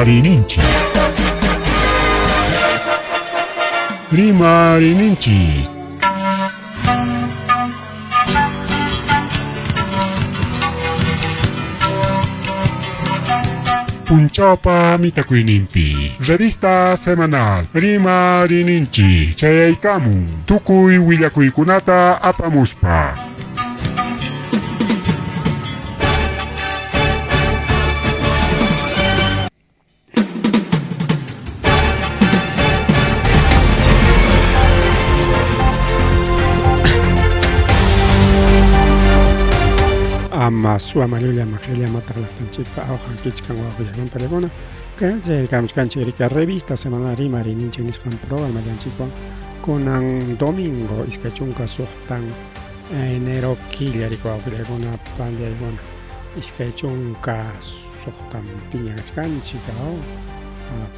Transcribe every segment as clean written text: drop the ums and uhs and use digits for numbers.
Rimarininchi. Rimarininchi. Punchapa mitakuinimpi. Revista semanal. Rimarininchi. Chayaykamun. Tukuy willakuykunata apamuspa. Ama suamalulia magelia matarlastanchipa aujan kichkan wahuyagan palegona que kamchkanchirika revista semanal Rimarininchi nisqan programa llanchikwan kunan domingo iskaychunka suqtan enero killarika wahuyagan pandiayguna iskaychunka suqtan piñashkanchika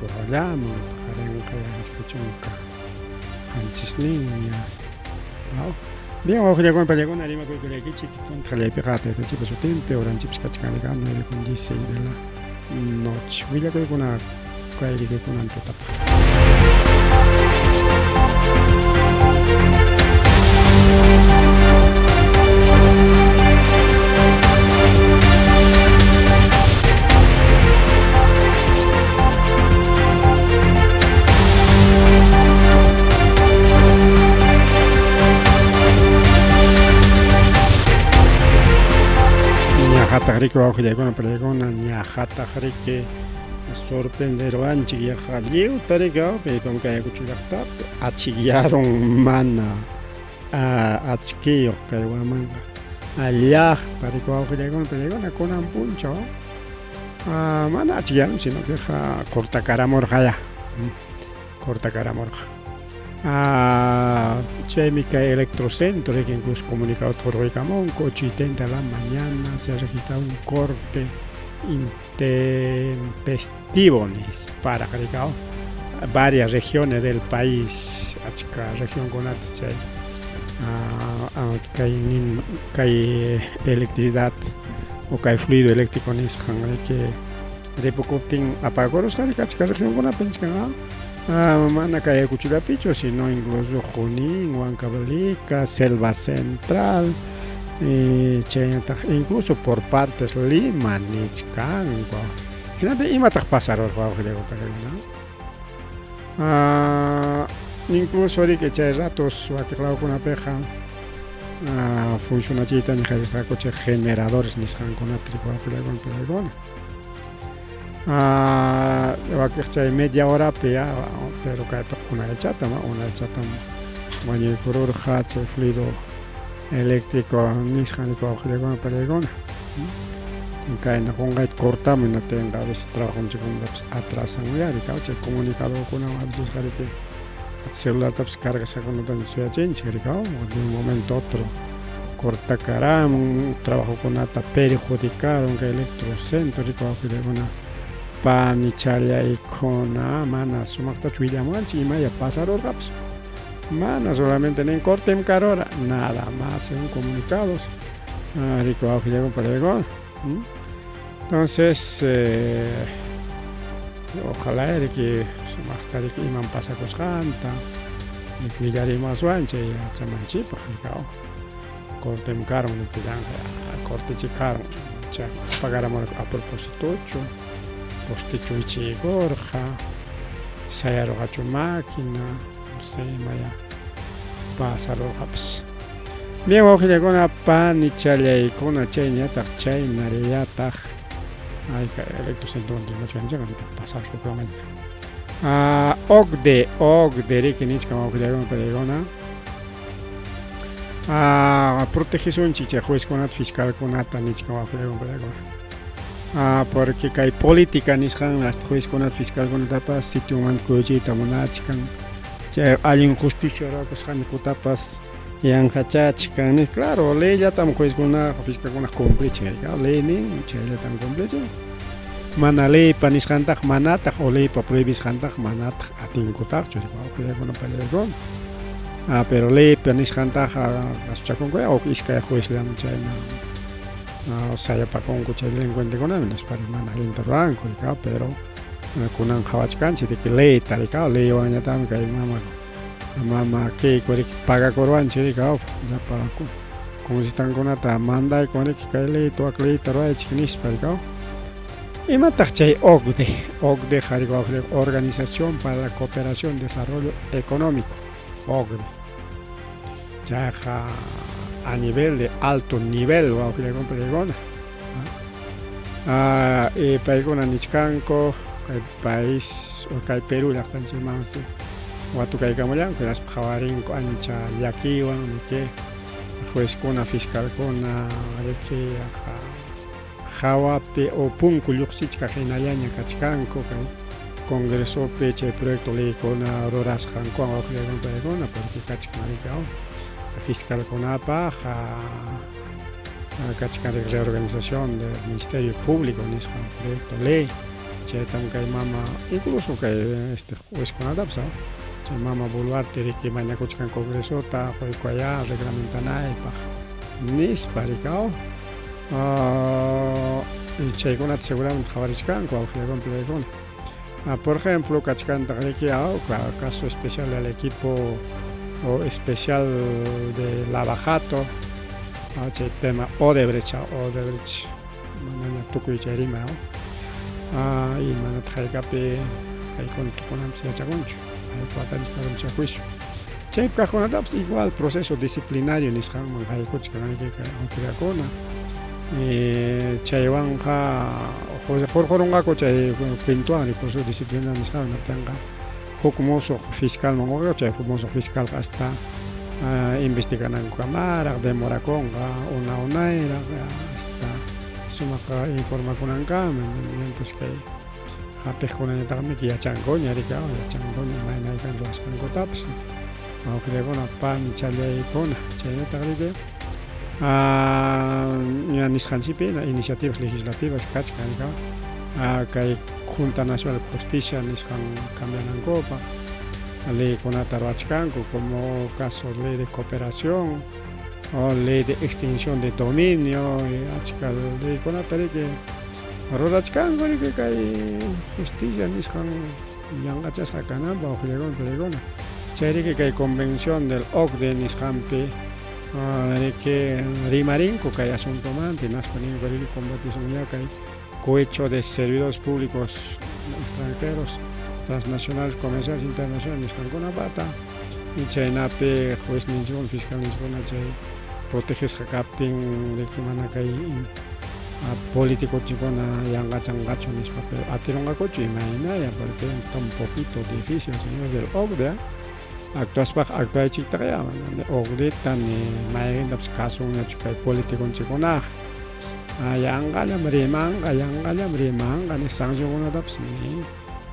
programa qarenqa iskaychunka hanchisniña bien, hoy ya con Payagón, Arima Kuikurekichi, contra la pirata, de tipo su tempo, ora chips cachcanicano, e con 16 della noche. Villa con una caeri che con anto Hatahrike wahuyaykuna pallaykuna ñahatahrike sorprendero anchik jalliw tarika paypam kayakuchillaqtapi achikyaron mana achkiyuq kay wamanqa allaqta rika wahuyaykuna pallaykuna kunan punchaw mana achikyaron sino que cortakaramurqaya cortakaramurqa chaymi kay electrocentro que incluso comunicado Torregamón, 8:30 de la mañana se ha registrado un corte intempestivo para varias regiones del país. La región con hay electricidad o hay fluido eléctrico en que de poco apagoros la región con mana kaya Cuchulapicho, sino incluso Junín, Huancavelica, Selva Central, incluso por partes Lima, Nichcango. Y matas pasaron incluso ahorita que hay ratos o con una peja funciona chita ni coche generadores ni están con una trigo media hora pero cae una chata baño por hache fluido eléctrico nisjanico con pelegona en cae con gait cortamos no tenga a veces trabajo un segundo atrasan ya de cauche comunicado con a veces que el celular taps carga se con tan suya change de un momento otro corta caram un trabajo con ata perjudicado en que electrocentro rico de una pan y chalia y con mana sumakta chuillamanchi y maya pasaron raps mana solamente en corte en carora nada más según comunicados rico con palegón entonces ojalá que sumakta que iman pasa coscanta y cuidar más guanche y chamanchi para corte en caro no te corte chicaro pagar a propósito Postichuichi Gorja, Sayaro Hacho Máquina, no sé, Maya, Pásaro Haps. Bien, hoy llegó una pan y chale y con una cheña, tachay, nareyata. Ay, electrocentro de la chancha, que te pasa su programa. Ogde, Rikinich, como que llegó una peregona. Protección chicha, juez con fiscal con atanich, como que llegó una peregona. Porque hay política nishan las jueces con el fiscal con tapas sitio man koji tamunachkan hay injusticia que han tapas y han hachachkan claro ley ya tam juez con una fiscal con una cómplice ley ni chele tan cómplice mana ley panishan tak manat o ley pa prohibis hantak manat atin kutak yo digo que con peligro pero ley panishan tak aschakon ko o iska juez la chena saya pa con cuchillo encuentre con él para manal interranco pero kunan hawachkanchik de que ley tarikao ley wañatami kay mama que paga corwanchik rikao llapa congrestankunata mandaykurik kay ley tuwak ley ruaychik nispa rikao imataq chay OCDE qhariwaq Organización para la Cooperación y Desarrollo Económico OCDE chayqa a nivel de alto nivel wawqilakuna paykuna y paykuna nichkanku kay país o kay Perú llaqtanchikmansi watukaykamullanku hinaspa qhawarinku ancha llakiwan nike juezkuna fiscalkuna riki hawapi o punku lluqsichka hinallaña kachkanku kay congresopi chay proyecto leykuna rurasqankuwan wawqilakuna paykuna porque kachkanrikaw fiscalkunapaq kachkanrik reorganización del Ministerio Público nisqan proyecto ley chaytam kay mama incluso kay juezkunatapas chay mama Boluarte riki mañakuchkan congresota qoykuaya reglamentanaypaq nispa rikaw y chaykunata seguramente qhawarishkanku wawqilakuna paykuna por ejemplo kachkanta riki caso especial del equipo especial de Lavajato chay tema Odebrecht mana tukuy chay rima y manata hayk'api kaykuna tukunapas yachakunchu haykuatanchik juicio chaypi kaqkunatapas igual proceso disciplinario nisqanman haykuchkanki kay autoridadkuna chaywanqa hurqurunqaku chay pintuwan proceso disciplinario nisqaman natanqa huk musuq fiscalman waqqa chay huk musuq fiscalqa hasta investiganankukamaraq demorakunqa unayraq hasta sumaq informakunankama mientras kay hapiqkunañataqmi yachankuña rikaw yachankuña imaynaykan ruwasqankutapas wawqilakuna pani challaykuna chaynataq riki ña nisqanchikpi iniciativas legislativas kachkan rikaw kay Junta Nacional de Justicia nisqan cambianankupaq leykunata ruwachkanku como caso ley de cooperación o ley de extinción de dominio achka leykunata riki rurachkanku riki kay justicia nisqan yanqachasqa kananpaq wawqilakuna paykuna chay riki kay convención del OCDE nisqanpi riki rimarinku kay asuntomanpi naspa ninku riki convertición kay cohecho de servidores públicos extranjeros transnacionales comerciales internacionales nisqankunapata y chaynapi juez ninchikuna fiscal ninchikuna chay protegesqa kaptin riki mana kay políticochikuna yanqachanqachu nispa pero atirunqakuchu imaynaya porque está un poquito difícil señor del OCDE actuaspaq actuaychiktaqa OCDEta ni mayqintapas kasunñachu kay politikunchikunaqa yanqallam rimanqa ni sancionkunatapas ni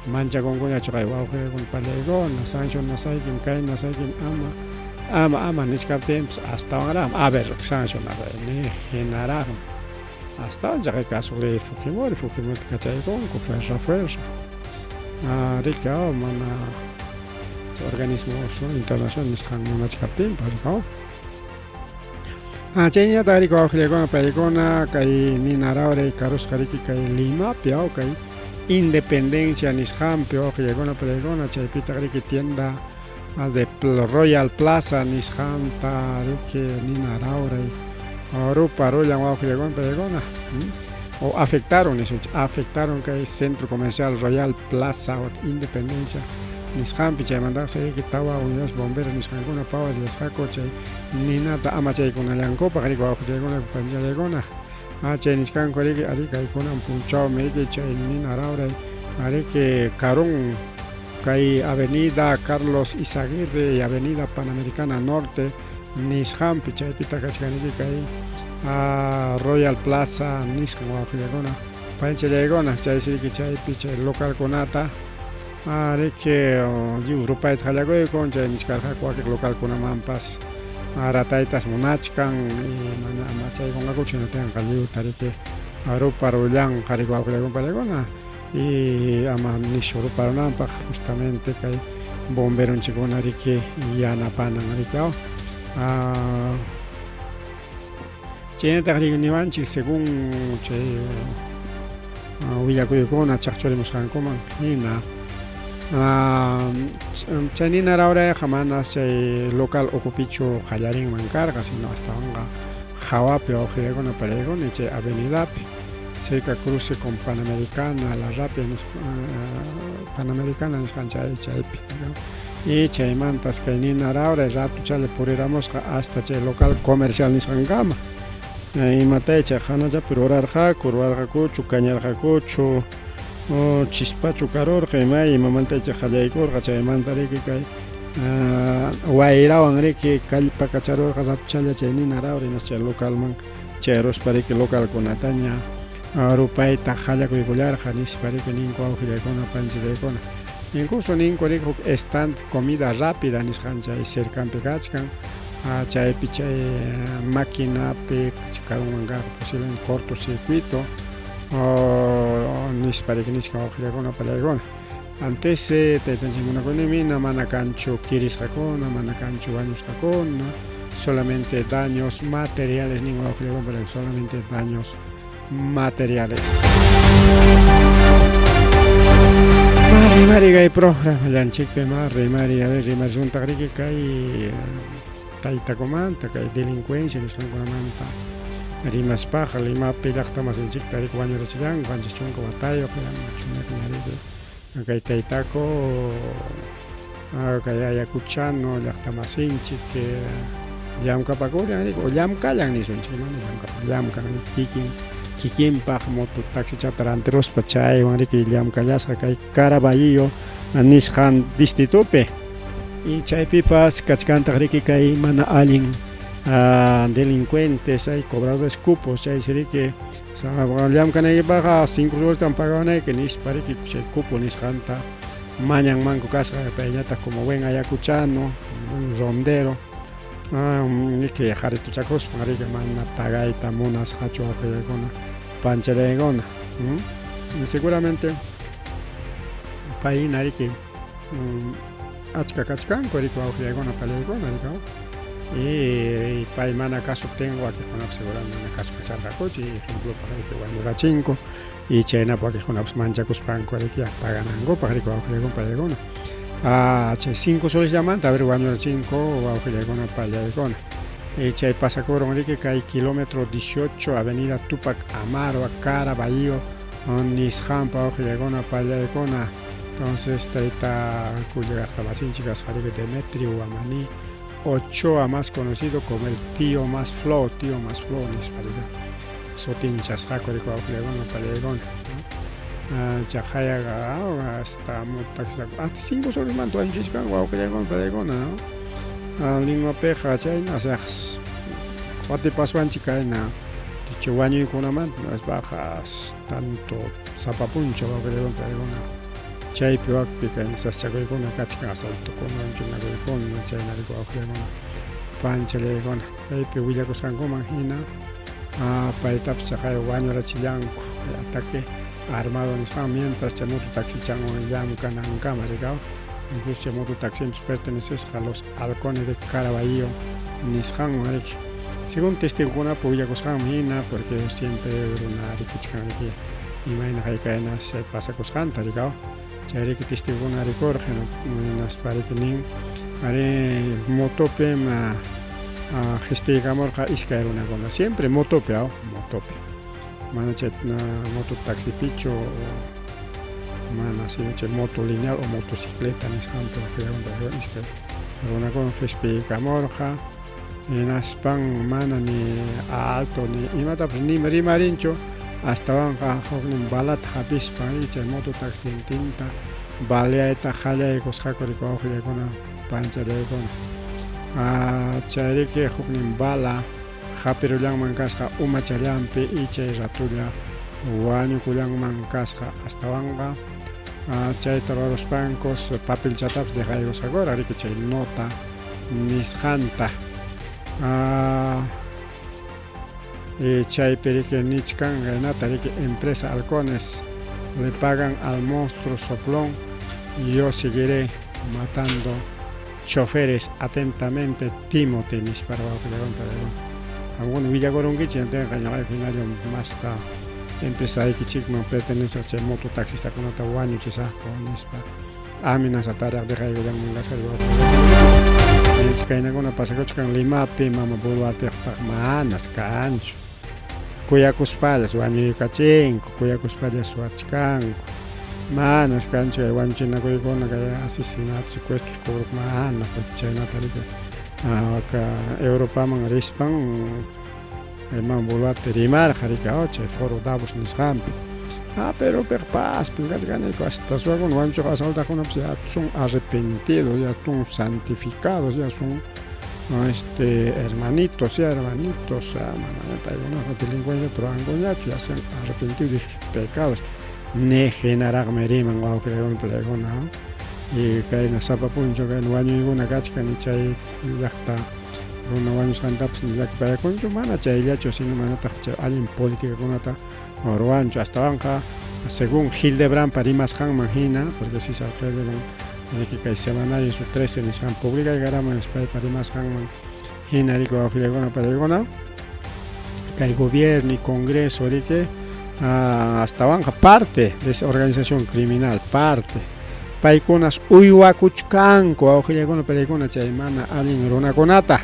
manchakunkuñachu kay wawqikuna parlaykuna sanción nasaykim kay nasaykim ama niskaptinpas astawan a ver sancionaqa ni hinaraqmi astawan kay caso ley Fujimori kachaykunku fuerza riki mana organismos internacionales nisqan munachkaptinpas rikaw chayñataq riki wawqilakuna paykuna kay ninaraw karusqa riki kay Limapi kay Independencia nisqanpi wawqilakuna paykuna chaypitaq riki tienda de Royal Plaza nisqanta riki ninaraw rupa rullan wawqilakuna paykuna o afectaron kay centro comercial Royal Plaza Independencia nisqanpi chaymantaqa riki tawa unidades bomberos nisqankuna pawasllashqaku chay ninata ama chaykunallankupaq riki wawqichaykuna panchallaykuna chay nisqanku riki ari kaykunan punchawmi riki chay ninarawray riki karun kay avenida Carlos Izaguirre y avenida Panamericana Norte nisqanpi chaypita kachkaniki kay Royal Plaza nisqan wawqillaykuna panchallaykuna chaysiriki chaypi chay localkunata riki rupayta qallakuyku chay niskarqaku wakiq localkunamanpas rataytas munachkan mana ama chaykunqakuchu hinatinqa lliwta riki rupa rullanqa riki wawqillaykuna pallaykuna y ama nishu ruparunanpaq justamente kay bomberonchikuna riki yanapanan riki chaynataq riki niwanchik según chay willakuykuna chaqchurimusqankuman hina chayninarawrayqa manas chay local ukupichu qallarinman karqa sino astawanqa hawapi wawqiykuna puriykuni chay avenidapi cerca cruce con Panamericana, la rápida Panamericana chaypi y chaymantas kayninarawray rato chale puriramosqa hasta chay local comercial nisqankama imatay chay hanallapi rurarqakuchu kañarqakuchu chispachu karurqa imamantay chay qallaykurqa chaymanta riki kay wayrawan riki kallpa kacharurqa rato challa chay ninarawray chay localman chay rospa riki localkunataña rupayta qallakuykullarqa nispa riki ninku wawqillaykuna panchillaykuna incluso ninku riki huk stand comida rápida nisqanchay cercanpi kachkan chaypi chay maquinapi karunmanqa posiblemente cortocircuito nispa riki nishka wawqillaykuna pallaykuna antes taytanchikkunakunimina mana kanchu kirisqakuna mana kanchu wañusqakuna solamente daños materiales nin wawqillaykuna solamente daños materiales. Rimari kay programa llanchikpi rimari rimarishunta riki kay taytakumanta kay delincuencia nisqankunamanta rimaspaqa Limapi llaqtamasinchikta riki wañurachillanku anchis chunka watayuq chunakuna kay taytako kay Ayacuchano llaqtamasinchik llamkapakullan riki o llamkallan nisunchik llamkan kikinpaq mototaxi chataranterospa chaywan riki llamkallasqa kay Caraballo nisqan distritupi y chaypipas kachkantaq riki kay mana allin delincuentes hay cobradores cupos chay riki llamkanaykipaqa 5 soltan pagawanayki nispa riki chay cupo nisqanta mañanmanku kasqa payñataq como buen ayacuchano un rondero riki qarituchakuspan riki mana pagayta munasqachu wawqillaykuna pancharaykuna seguramente payhina riki achka kachkanku riki wawqillaykuna pallaykuna riki y pay mana caso tengo wakiqkunapas seguramente mana caso kacharqakuchu ejemplopa riki wañurachinku y chaynapi wakiqkunapas manchakuspanku riki paganankupaq riki wawqillaykuna pallaykuna chay 5 soles llamanta a ver wañurachinku wawqillaykuna pallaykuna y chay pasakurun riki kay kilómetro 18 avenida Tupac Amaru Caraballo nisqanpa wawqillaykuna pallaykuna entonces tayta kullaqtamasinchik kasqa riki Demetrio Wamani Ochoa, más conocido como el tío más flow nispa riki sotinchasqaku riki wawqillaykuna pallaykuna chajayaqa hasta 5 soles manto wañuchishkan wawqillaykuna pallaykuna Limapiqa chayna qatipaswanchik kayna chay wañuykunamanta aspaqa tanto sapapuncha wawqillaykuna pallaykuna chaypi wakpi kay saschakuykuna kachkan asaltukuna chunakuykuna chayna riki wawqillaykuna panchallaykuna chaypi willakusqankuman hina paytapas chay wañurachillanku ataque armado nisqan mientras chay mototaxichanwan llamkanankama rikaw incluso chay mototaxipis pertenecesqa a los halcones de Caraballo nisqanwan riki según testigukunapi willakusqanmi hina porque siempre runa rikuchkan riki imayna haykaynas chay pasakusqanta rikaw chay riki testigukuna rikurqa hinaspa riki nin ari motopi qhispiykamurqa iskay runakuna siempre motopi motopi mana chay mototaxipichu mana sino chay moto lineal o motocicleta nisqanpi wawqillaykuna iskay runakuna qhispiykamurqa hinaspan mana ni alto ni imatapas ni rimarinchu astawanqa huknin balata hapispan y chay mototaxintinta baleayta qallaykusqaku riki wawqillaykuna pancharaykuna chay riki huknin bala hapirullanman kasqa umachallanpi y chay ratulla wañukullanman kasqa astawanqa chayta ruraspankos papelchatapas dejaykusqakura riki chay nota nisqanta chaypi riki nichkan kaynata riki empresa halcones le pagan al monstruo soplón y yo seguiré matando choferes atentamente Timothy nispa wawqillaykuna pallaykuna alguno villakurunkichik entonces qañaqay final masta empresa que chikman pertenece a mototaxista con otra guaño chisasco nispa amenaza tarea de raigo de mungas que chikaina con pasa que chikan limapi mama boluate manas cancho kuyacos palas guaño cachenco kuyacos palas suachkanco manas cancho guanchina kuyacona que asesinato secuestros cobro manas pues china tarica acá Europa man rispan man boluate rimar jarika oche foro davos nisrampi pero paz, pingas ganas hasta su con guancho asalta con ya son arrepentidos, ya son santificados, ya son hermanitos, delincuentes troangoña, ya se han arrepentido de sus pecados. Ne generar meriman guau que un plegona y que en sapa puncho que no año ninguna cachica ni chay yakta una guancho cantaps ni yak para con tu mana chay ya cho sin mana ta alguien política con ata Orwancho hasta banca según Hildebrand Parimas Han Magina porque si se alrededor de que semana y su 13 en Islam pública y garama en España Parimas Han Magina rico afiliagona paregona que el gobierno y congreso de que hasta banca parte de esa organización criminal parte paikonas uywakuchkanko afiliagona paregona chaymana alin runa konata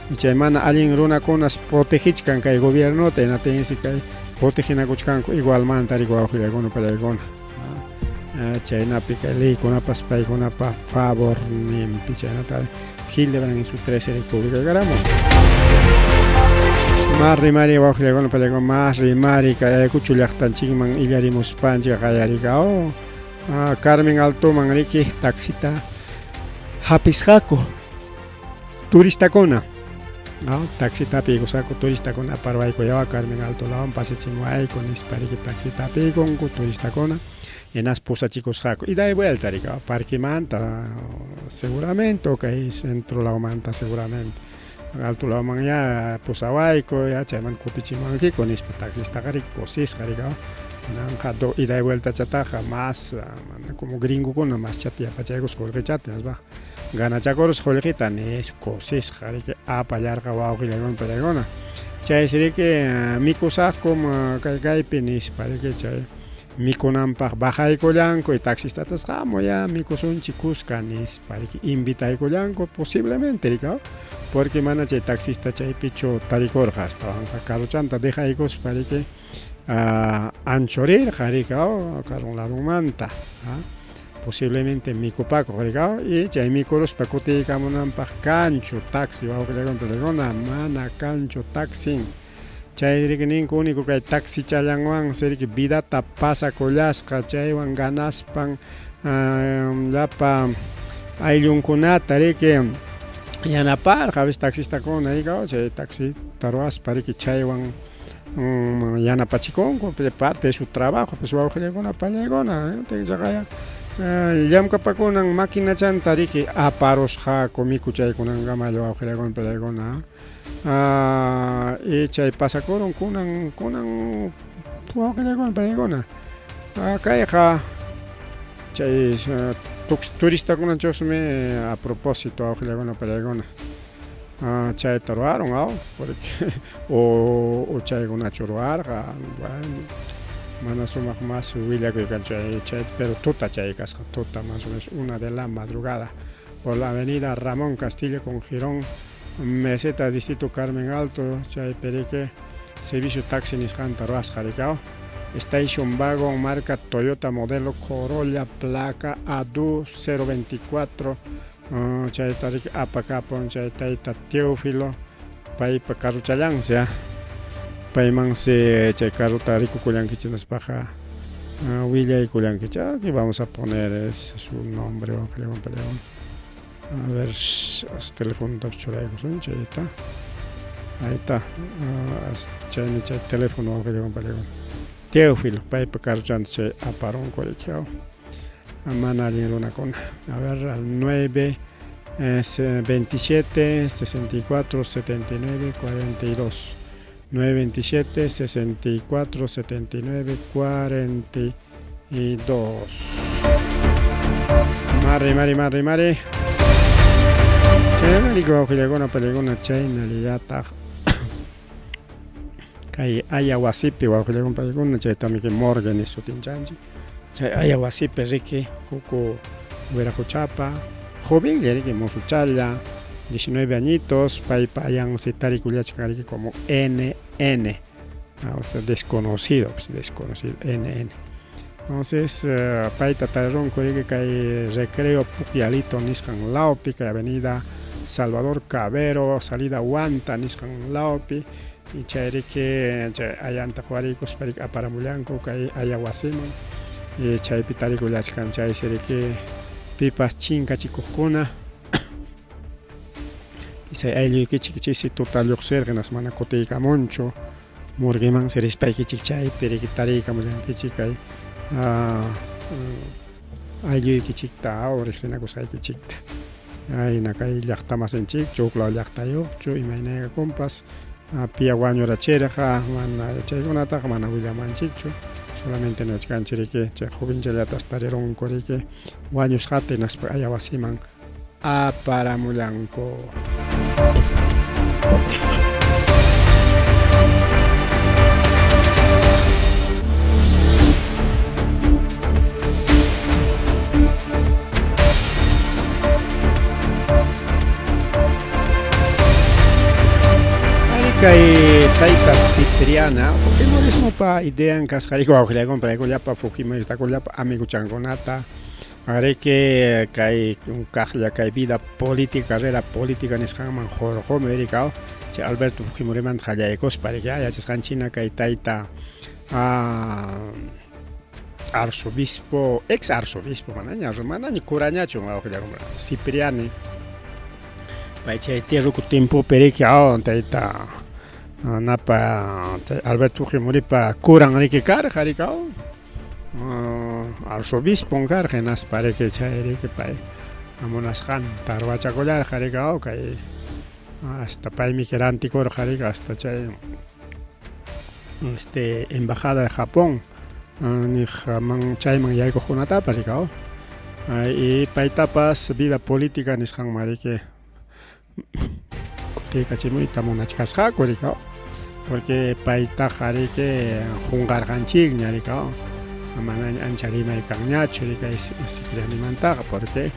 y chaymana alin runa konas protegichkan que el gobierno tena tensi que protegena kuchkanko igual mantari ko ajila kono palegona chayna pica ley con pas pay con pa favor ni pichana tal Hildebrand en su 13 república garamo marri mari wa ajila kono palegona marri mari ka kuchulaktan chingman ilarimos pancha kayarika Carmen Alto manriki taxita hapisjako turista kona taxi tapi ko sa ko turista con aparvay ko yawa Carmen Alto lawan pase chimway con ispari que taxi tapi con turista con en as posa chicos jaco y da vuelta rica parque manta seguramente o que centro la manta seguramente alto la man ya posaway ko ya chaman ko pichiman ki con ispa taxi tagari ko sis gariga nan jado y da vuelta chata jamás como gringo con más chatia pachegos ko chat ba gana chakoros jolegitan es cosas que a payar gawao que le peregona chay sería que mi cosa como kai penis para que chay mi conam pa baja y colanco y taxista tas gamo ya mi coson chicos canis para que invita y colanco posiblemente rica porque mana chay taxista chay picho taricor hasta caro chanta deja y cos para que anchorir jarica o caron la manta posiblemente mi copaco regao y ya mi coros pacote camonan pa cancho taxi va que le con telegona mana cancho taxi chay rikinin ko único que taxi chalangwan ser que vida ta pasa colasca chay wan ganas pan la pa ayun kunata que yana par javis taxista con ahí gao chay taxi taroas para que chay wan yana pachicón de parte de su trabajo pues va que le con la palegona te ya Yam kapakunang makina chan tariki aparos ha komiku chay kunang gamayo ajele con pelegona y chay pasakoron kunang ajele con pelegona kaya chay turista kunang chosme a propósito ajele con pelegona chay taruaron porque o chay kuna churuar mana suma más huila que chay pero tota chay casca tota más o menos 1 de la madrugada por la avenida Ramón Castillo con Girón meseta distrito Carmen Alto chay perique servicio taxi Nissan Taruas Jaricao station wagon marca Toyota modelo Corolla placa ADU 024 chay tarik apacapon chay taita Teófilo pai pa Caruchalang sea Paimang se chay carota rico kuliankicha nas paja William y kuliankicha que vamos a poner es su nombre o que a ver teléfono ahí está chay teléfono o que Teófilo pai pa Caruchan se aparón colegiao amana una con a ver al 9 27 64 79 42 927 64 79 42 Mari Chayna rico que llegó una pelegona Chayna liyata kay Ayahuasipi wawqillaywan paykuna chaytami que morgue nisutinchanchik chay Ayahuasipi riki huku Wiraquchapa joven riki musuchalla 19 añitos paypa ayansi tarikullachik riki como NN o sea desconocido pues, desconocido NN entonces payta tarunku riki kay recreo Pukyalito nisqan lawpi kay avenida Salvador Cabero salida Huanta nisqan lawpi y chayriki chay ayanta huarikus parik aparamullanku kay Ayahuasiman y chaypi tarikullachkan chaysiriki pipas chinkachikuqkuna isay aylluykichik chaysi total lluqsirqinas mana kutiykamunchu murguiman sirishpaykichik chaypi riki tariykamullankichik kay aylluykichikta o riqsinakusqaykichikta ayna kay llaqtamasinchik chuqlaw llaqtayuqchu imaynayqa kumpas pia wañurachirqa mana chaykunataqa mana willamanchikchu solamente niwachkanchik riki chay jovenchallatas tarirunku riki wañushqata hinaspa Ayahuasiman aparamullanku. Kay tayta Cipriana Fujimorismopa idean kasqayku wawqillaywan paykullapa Fujimoristakullapa amiguchankunata riki kay kaqlla kay vida política carrera política nisqanman jorqomi rikaw chay Alberto Fujimorimanta qallaykuspa riki yachasqanchina kay tayta arzobispo ex arzobispo manaña kurañachu wawqillaywan Cipriani pay chay tierruku timpupi riki tayta napa Alberto Fujimoripa kuran riki karqa rikaw arzobispo karqa hinaspa riki chay riki pay munasqanta ruwachakullarqa rikaw kay hasta paymi rantikurqa riki hasta chay embajada de Japón chayman yaykuqkunatapas rikaw y paytapas vida política nisqanman riki kutiykachimuyta munachkasqaku rikaw porque paytaqa riki qunqarqanchikña rikaw manaña ancha rimaykanñachu rikay Ciprianimantaqa porque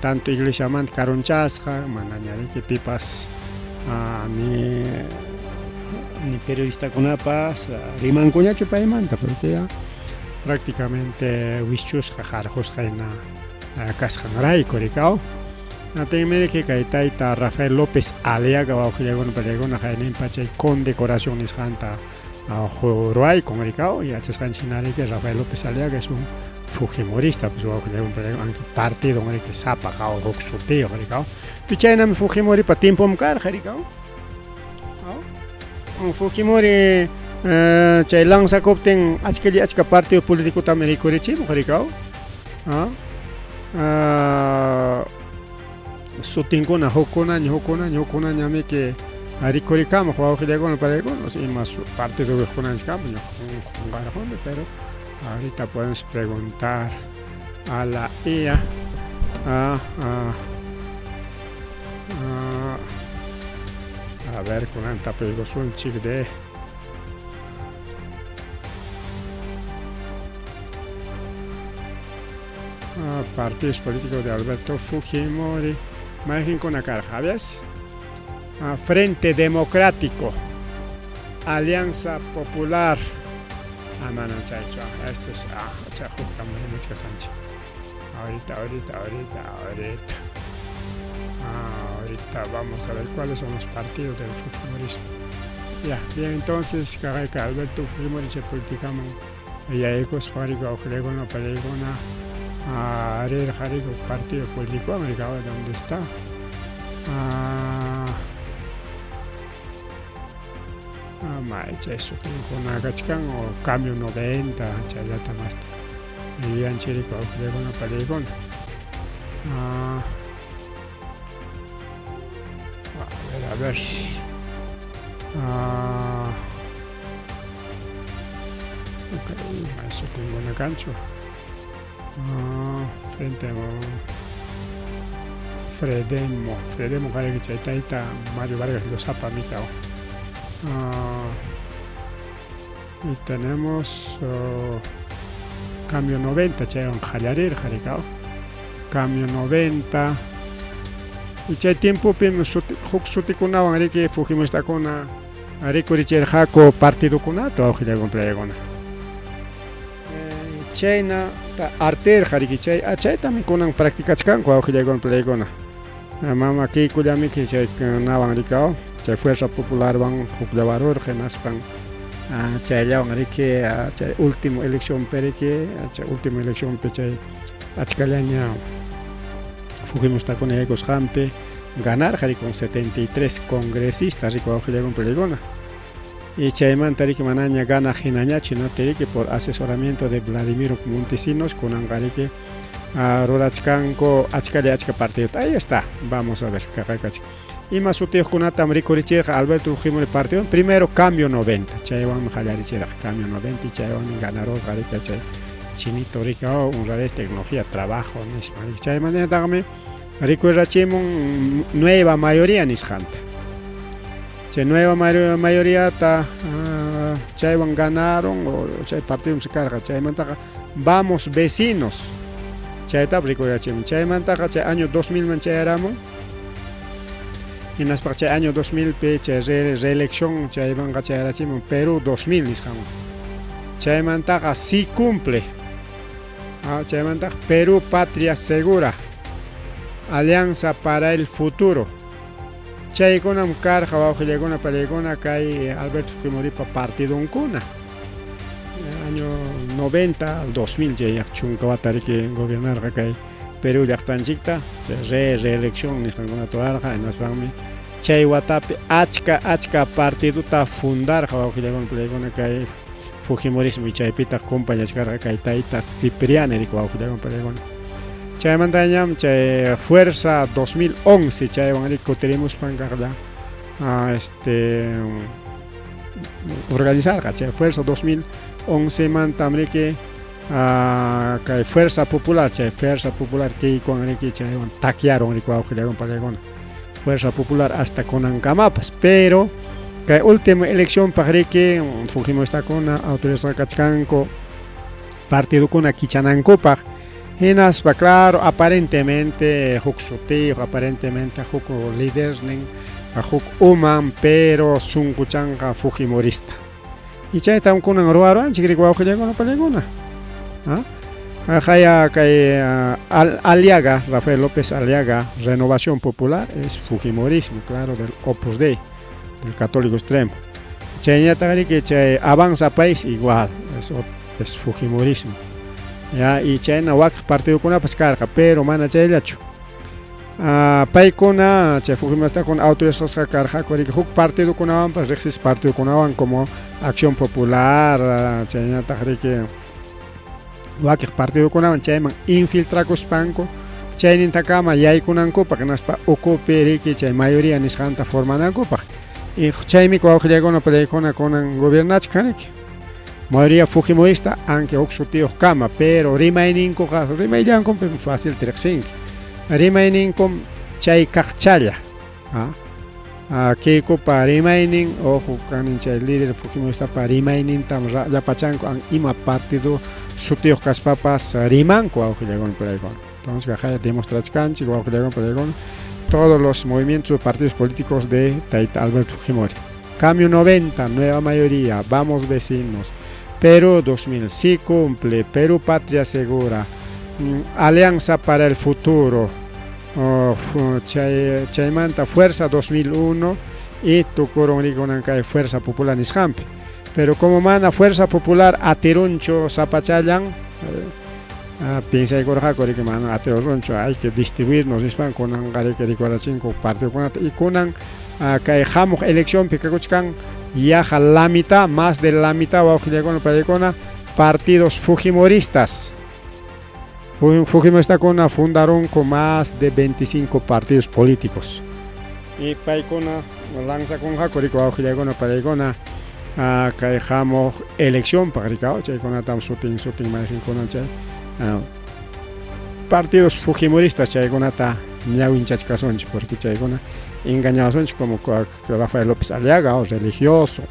tanto iglesiamanta karunchasqa manaña riki pipas ni periodistakunapas rimankuñachu paymanta porque prácticamente wischusqa qarqusqa hina kasqanrayku rikaw Natinmi riki kay tayta Rafael López Aliaga wawqillaywan paykuna hayninpa chay condecoración nisqanta ruwaykun rikaw yachasqanchikna riki Rafael López Aliaga es un Fujimorista pues wawqillaywan paykuna partido riki sapa qaw huk sutiyuq rikaw chaynami Fujimoripa tiempum karqa rikaw Fujimori chay lanzakuptin achka partido políticutami rikurichimuq rikaw sutinkuna hukunañami que rikurikamuq wawqillaykuna paykuna ima partido riqkunanchikami qunqarqunmi pero ahorita podemos preguntar a la IA a ver kunanta paykusunchik de partidos políticos de Alberto Fujimori mayqinkuna karqa ¿ves? Frente Democrático Alianza Popular mana chaychu esto es chay huktamari michkasanchik ahorita vamos a ver cuáles son los partidos del Fujimorismo ya bien entonces kaqayqa Alberto Fujimori chay politikaman yaykuspa riki wawqillaykuna paykuna rirqa riki partido político americano donde está chay sutinkuna kachkan o cambio 90 chayllata masta vivianchik riki wawqillaykuna paykuna a ver eso tengo una cancha frente a Fredemo kare que chaitaita Mario Vargas Llosa mitao Y tenemos cambio 90, chay jallarir, jaricao. Cambio 90. Y chay tiempo pim huk sutikunawan riki Fujimoristakuna rikurichir hako partido kunato awjillagun playakuna. Chayna arter jariki chay también kunan practicachkanku awjillagun playkuna. Mama kikullami chay nawan rikao. Chay Fuerza Popular van hukllawarur genaspan chayllawan riki chay último elección periki chay último elección pe chay achkallaña Fujimoristakuna yaykusqanpi ganar jari con 73 congresistas rico awjillagun peligona. Y chaymanta riki manaña gana hinañachi no teriki por asesoramiento de Vladimir Montesinos kunan gariki rurachkanko achka partido. Ahí está, vamos a ver kakakachi. Y más útil kunatam rikurichirqa Alberto Fujimori partido. Primero cambio 90. Chaywan jallarichirqa cambio 90 y chaywan ganador garika chay chinito rika una vez tecnología trabajo nisma. Chaymanta dagme rikurachimun nueva mayoría nisqanta. Chay nueva mayoría ta chaywan ganaron o chay partido se carga chaymanta vamos vecinos. Chayta rikurachimun chaymanta chay año 2000 man chayaramun. En las chay año 2000 pe chay reelección chayman chayarachimun Perú 2000 nisqamun. Chaymanta sí cumple. Chaymanta Perú patria segura. Alianza para el futuro. Chaykunam karqa wawqillaykuna palaykuna kay Alberto Fujimori partido unkuna. Año 90 al 2000 chay chunkawata riki gobernarqa kay Perú llaqtanchikta chay reelección nisqankuna toarqa hinaspanmi chay watapi achka partiduta fundarqa wawqillaykuna palaykuna kay Fujimorismo y chaypita acompañachkarqa kay tayta Cipriani riki wawqillaykuna palaykuna. Chaymantañam chay Fuerza 2011 chaywan riki tenemos pankarla organizarqa chay Fuerza 2011 mantam riki kay Fuerza Popular kaykuwan riki chaywan takiaron riki wawqillaykuna palaykuna. Fuerza Popular hasta kunankamapas, pero kay última elección riki Fujimoristakuna autorizarqachkanku partidokuna kichanankupaq. Hinaspa claro, aparentemente huk sutiq, aparentemente huk líder nin huk uman, pero sunquchanqa Fujimorista. Y chaytam kunan ruwaruanchik riki wawqillaykuna palaykuna. Haya kay Aliaga, Rafael López Aliaga, Renovación Popular, es Fujimorismo, claro, del Opus Dei, del católico extremo. Chayñata riki chay Avanza País igual, es Fujimorismo. Ya, y chayna wak partido kuna pascarqa, pero mana chayllachu. Paykuna chay Fujimoristakuna autorizasqa karqaku riki huk partido kunawan riqsis partido kunawan como Acción Popular, chayñataq riki wakiq partido kunawan chayman infiltrakuspanku chaynintakama yaykunankupaq naspa ukupi riki chay mayoría nisqanta formanankupaq. Y chaymi wawqillaykuna palaykuna kunan gobernachkan riki. Mayoría Fujimorista, aunque oxutio kama, pero rimayninkuqa rimayllankum fácil triqsinki. Rimayninkum chay kaqchalla. Kaykupa rimaynin ojo kanin chay líder Fujimorista pa rimaynintam yapachanku ima partido sutio kaspapas rimanku awqillaykuna palaykuna. Entonces haya demostrachkanchik wawqillaykuna palaykuna todos los movimientos partidos políticos de tayta Alberto Fujimori. Cambio 90, nueva mayoría, vamos vecinos. Perú 2000 sí cumple, Perú patria segura, Alianza para el futuro, chaymanta Fuerza 2001 y tukuron rikunankay Fuerza Popular nisqanpi. Pero como mana Fuerza Popular atiruncho zapachallan, piensaykurqaku riki mana atiruncho, hay que distribuirnos nispan kunan riki rikurachinku partido kunata y kunan kay hamuq elección pikakuchkan yaja la mitad, más de la mitad wawqillaykuna palaykuna partidos Fujimoristas. Fujimoristakuna fundaron con más de 25 partidos políticos. Y paykuna lanzakunqaku riki wawqillaykuna palaykuna kay hamuq elección rikao chaykunatam sutin manejinkunan chay partidos Fujimoristas chaykunata ñawinchachkasunchik porque chaykuna engañados como Rafael López Aliaga o religioso.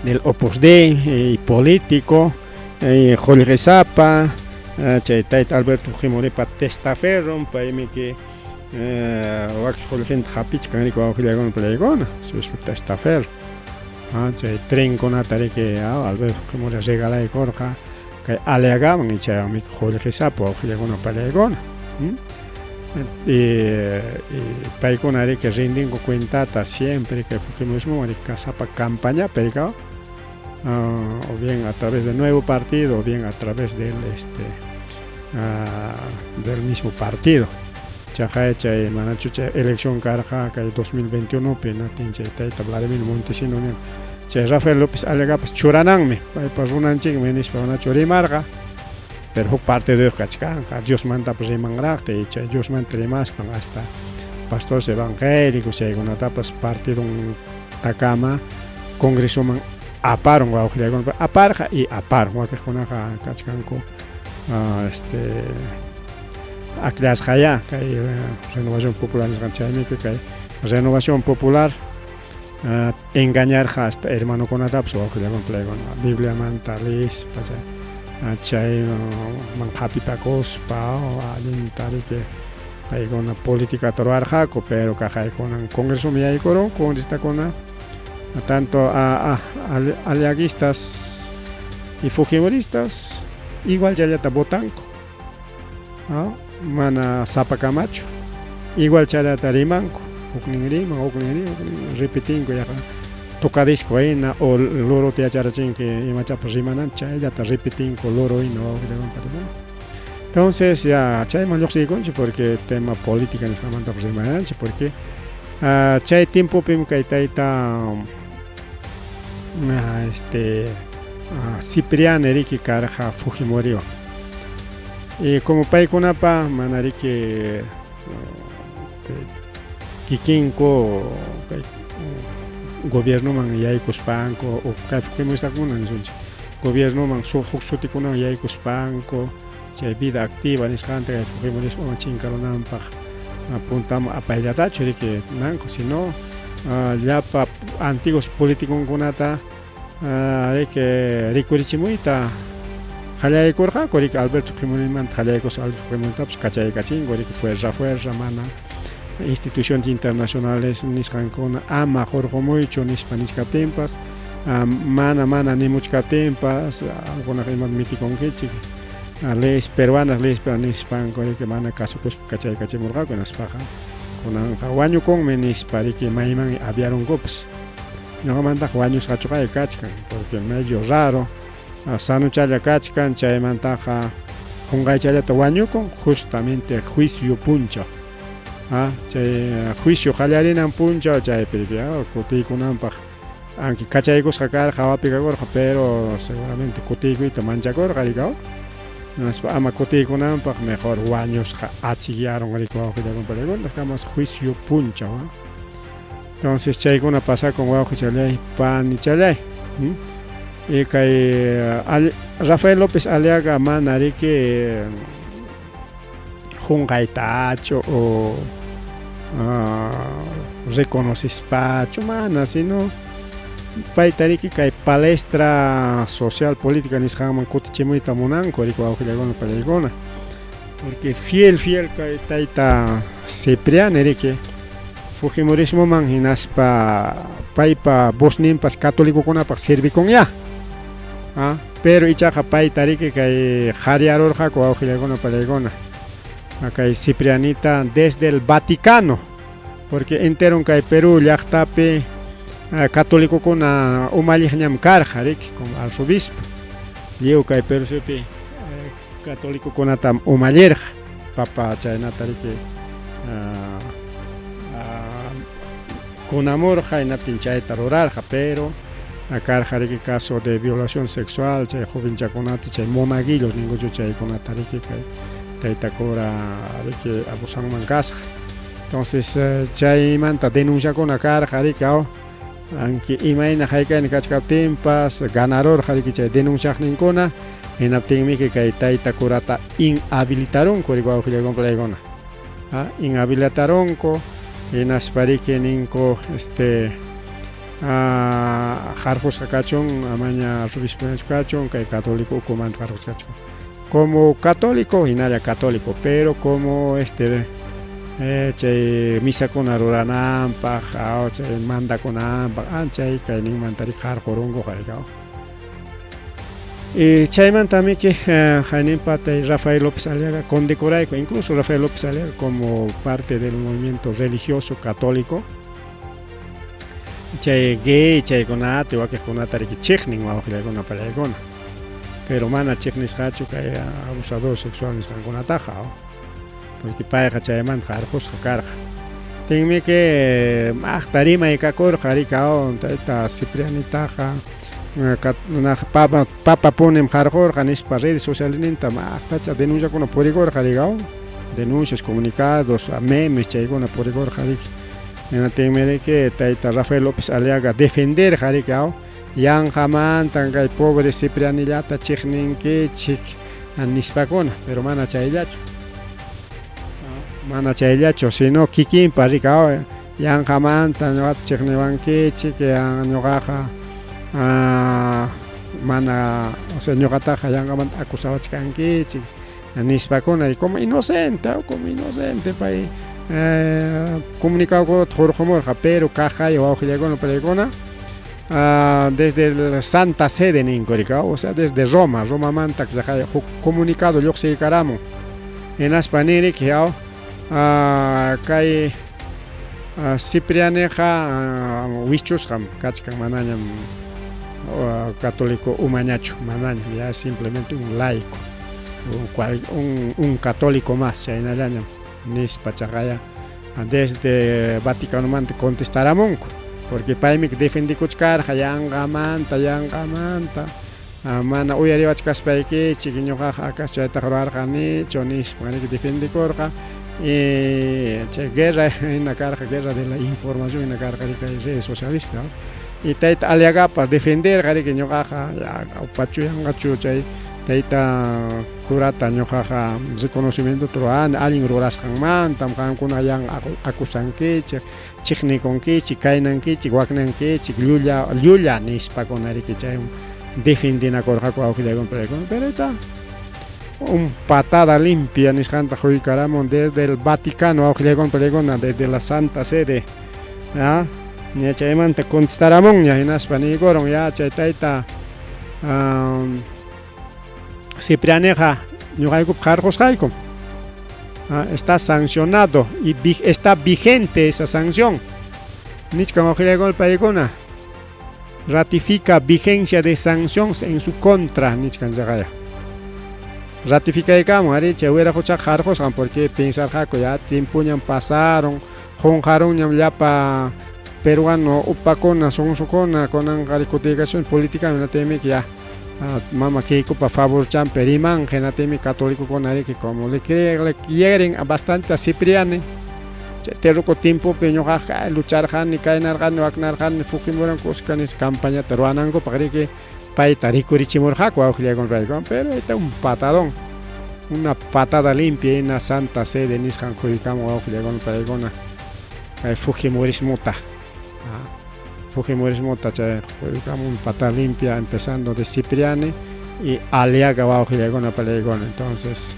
del Opus Dei y político, Jorge Zapa, Chaytait Alberto Fujimoripa testaferro, paimi que Jorge Japich Canico Auxiliagon Plegona, su testafer. Chay tren con atare que Alberto Fujimori regala y corja, que alegaban y chay mi Jorge Zapa Auxiliagon Plegona. Y paiconare que rinden cuenta siempre que Fujimori Zapa campaña, pero o bien a través del nuevo partido o bien a través del mismo partido. Chaja elección carja que 2021 pena tinche taita Vladimir Montesinos Rafael López alega pues churanangme pues un anching menis para una churimarga pero parte de cachcan Dios manda pues rimangrate y Dios manda más hasta pastores evangélicos y con tapas partido un takama congreso man aparon wa aparja y apar wa que jona cachcanco aclas jaya que hay renovación popular que renovación popular engañar hasta hermano con atapso que con plego Biblia mantalis para chay man happy pacos pa alintari que hay una política torar jaco pero que hay con congreso mi hay coro con esta con tanto a aliaguistas y fujimoristas igual ya está botanco mana Zapa Camacho igual chala tarimanco ukningrima repetingo ya tocadisco ahí na o loro te acharachin que imacha rimanan chay ya está repetingo loro y no entonces ya chay man yoxi conchi porque tema política en esta manta rimanan porque chay tiempo pim kaitaita Cipriano Enrique Caraja Fujimori y como paikunapa manariki kikinko gobierno man yaykuspanko o kafkemo está con gobierno man sutikuna yaykuspanko chay vida activa nisqanta Fujimorismo machinkaronanpaq apuntamos a paillatacho que nanco sino llapa antiguos políticos kunata que rikurichimuita Jalay Corja, Coric Alberto Fujimori, Jalay Alberto Fujimori, Cachay Cachín, Coric fuerza, mana, instituciones internacionales, Niscancona, Ama, Jorge Moicho, Nispanisca Tempas, mana, ni muchas tempas, alguna rima mítico que leyes peruanas, Nispan, Coric, mana, caso, Cachay Cachimurga, con las pajas, con Aguaño con Menis, Parique, Maiman, aviaron cops. No manda Juaños Cachuca y Cachcan, porque medio raro. Sanu chaya kachkan chay mantaja jungay chaya tawañuko justamente juicio puncha chay juicio jalarinan puncha chay pero kutikunampaj aunque kachaykos jakar jawapikakor pero seguramente kutiku y tamanchakor garikao ama kutikunampaj mejor waños achillaron garikao que más juicio puncha entonces chaykuna pasa con guau chalay pan y chalay y que Rafael López Aliaga manari que jungaitacho o reconoces pacho mana sino paitari que palestra social política nishaman kutichimuita monanco rico auxiliagona palegona porque fiel que taita Cipriano que Fujimorismo man hinaspa paipa bosnimpas católico con apa servi con ya pero ichaja pai tariki que jariaror jaco auxiliagona palegona acá Ciprianita desde el Vaticano porque entero que Perú llaqtapi católico con umalliñam karjarik con arzobispo llevo que Perú supi católico con atam umallerja papa chayna tariki con amor jaina pinchaita ruralja pero acá el caso de violación sexual chay joven chaconate chay monaguillos ningún chay conatari que taitacora que abusan mancasa entonces chay manta denuncia con acá jaricao aunque imagina jaika en cachcatempas ganador jariki chay denuncia nincona en aptimi que taitacurata inhabilitaron coriguao que llegó plegona inhabilitaron co en aspari que ninco Jarjos Cachón, Amaña Rubis Cachón, que católico, comando Jarjos Cachón. Como católico, y nada católico, pero como misa con aruranampa, manda con ampa, ancha y cainin mantari jarjorongo jarigao. Y Chayman también que Jainin Pata y Rafael López Aliaga condecoraico, incluso Rafael López Aliaga como parte del movimiento religioso católico. Chay gay, chay conate, o que conate que chechning o que con una pero mana chechnis hacho que abusador sexual ni con ataja, porque pareja chayman jarjos carga. Tenme que tarima y cacor jaricao, taita Cipriani taja. Papa ponem jarjor canis para redes sociales ninta tacha denuncia con porigor jarigao, denuncias comunicados a memes chay con porigor jarig. En la temere que taita Rafael López Aliaga defender jaricao, yang jaman tangay pobre Cipriani lata chechnin que chik anispacona, pero mana chaylacho. Mana chaylacho, sino kikin paricao, yang jaman tanyoat chechnewan que chik anyogaja. Mana, o sea, ñogataja yangaman acusado chkanki, nispacona y como inocente pay comunicado con Jorjomorja, pero caja y abajo llegó no pelegona desde el Santa Sede Nincoricao, o sea, desde Roma manta que ya comunicado yo se caramo en Aspaniri que cae Ciprianeja Wichus ham kachkan manañam católico humañacho, manaña, ya es simplemente un laico, un católico más, chaynalaña, nispachagaya, desde Vaticano mante contestará monco, porque paimik defendi kuchkar, yanga manta, mana uyariwachkas paiki, chiquiño jajas, chaytajarani, chonis, que defendi corja, guerra en la carga, guerra de la información en la carga de redes sociales, y taita aliaga para defender gari que ñojaja pachu yangachu chay taita curata ñojaja reconocimiento troan alguien ruraskan man tam kan kuna yang akusan que chikni con que chikainan que chihuacnan que chikluya nispa con ari que chay defendina corja ko auxiliar con pero está un patada limpia niscanta juicaramon desde el Vaticano auxiliar con desde la Santa Sede, ¿ya? Ni chayman te contestaramon ya en Aspani goron ya chaytaita Ciprianeja ñuqayku jarjos haykum está sancionado y está vigente esa sanción. Nichkan ojilegol paigona ratifica vigencia de sanciones en su contra nichkan zagaya. Ratifica y camo ari hubiera escuchado jarjos porque pensar jaco ya tiempo ya pasaron jonjaron ya pa peruano upacona son socona con calificación política en la teme que ya mama que para favor champeriman genatemi católico con ari que como le quieren bastante a Cipriani te roco tiempo peño luchar han ni caenar han ni acnar han ni fujimoran coscan campaña teruanango para que paita ricurichimor jaco auxilia con raigo pero está un patadón una patada limpia en la Santa Sede niscan judicamos auxilia con paigona fujimorismo ta Fujimorismo tacha jugamos un pata limpia empezando de Cipriani y Aliaga abajo y con la pelegona. Entonces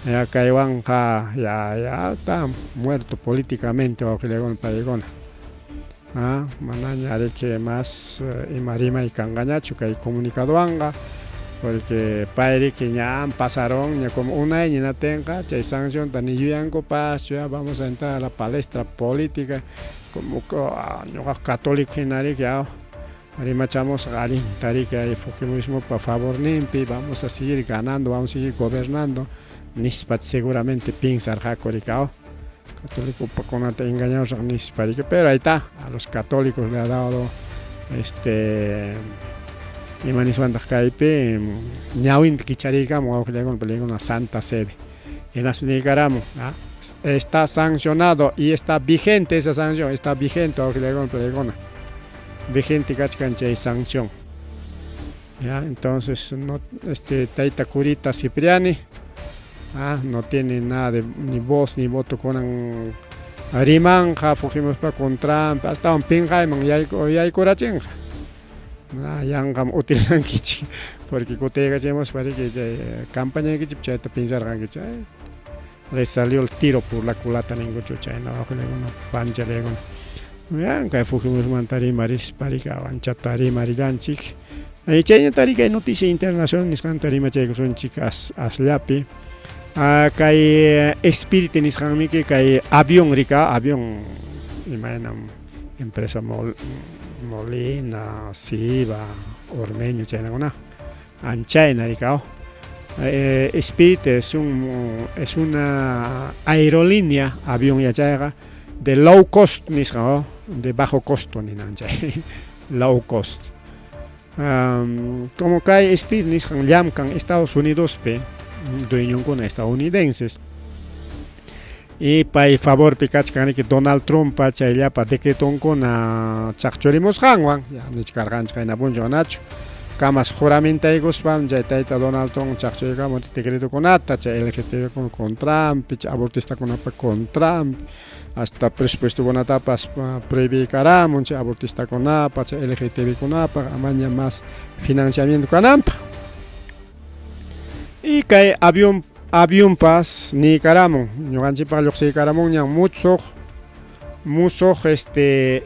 ya Caiwan ya está muerto políticamente abajo y con la pelegona. Manaña de que más y marima y cangañacho que hay comunicado anga porque padre que ya pasaron ya como un año no tenga ya sanción tan y yo ya vamos a entrar a la palestra política como católico en que machamos garín que hay fujimorismo para favor nimpi vamos a seguir ganando vamos a seguir gobernando nispat seguramente piensar jacoricao católico para con engañados nispat pero ahí está a los católicos le ha dado y manisuantas caipe ñawin kicharica mo que con peligro una Santa Sede en las Nicaragua está sancionado y está vigente esa sanción está vigente aunque le con peligro vigente cachcancha y sanción ya entonces no taita curita Cipriani no tiene nada de ni voz ni voto con Rimanja fuimos para contra hasta un pinjaiman yaykurachinja. Yangam utilankichi porque cotegachemos para que campaña que chipcheta pensar que le salió el tiro por la culata ningo chucha no con una pancha le con ya que fuimos mantari maris parika anchatari mariganchik ahí chaya tarika noticia internacional niskan tarima chay son chicas aslapi kay espíritu niskan mi que kay avión rica avión imaginam empresa Molina, Siva, Ormeño, China, Anchaina, Ricao. Spirit es una aerolínea, avión y allá, de low cost, de bajo costo, ni low cost. Como que hay Spirit, llaman Estados Unidos, dueño con estadounidenses. Y para favor picachkan que Donald Trump ya para decreton con a chachoremos hangwan ya ni cargan china bunjo nacho camas juramenta y gospam ya taita Donald Trump chachorega monte decreto con ata cha LGTB con Trump abortista con Trump hasta presupuesto con etapas prohibir caram cha abortista con apa cha LGTB con apa amaña más financiamiento con ampa y que avión pas ni caramo yo ganchi para lo que caramo ya mucho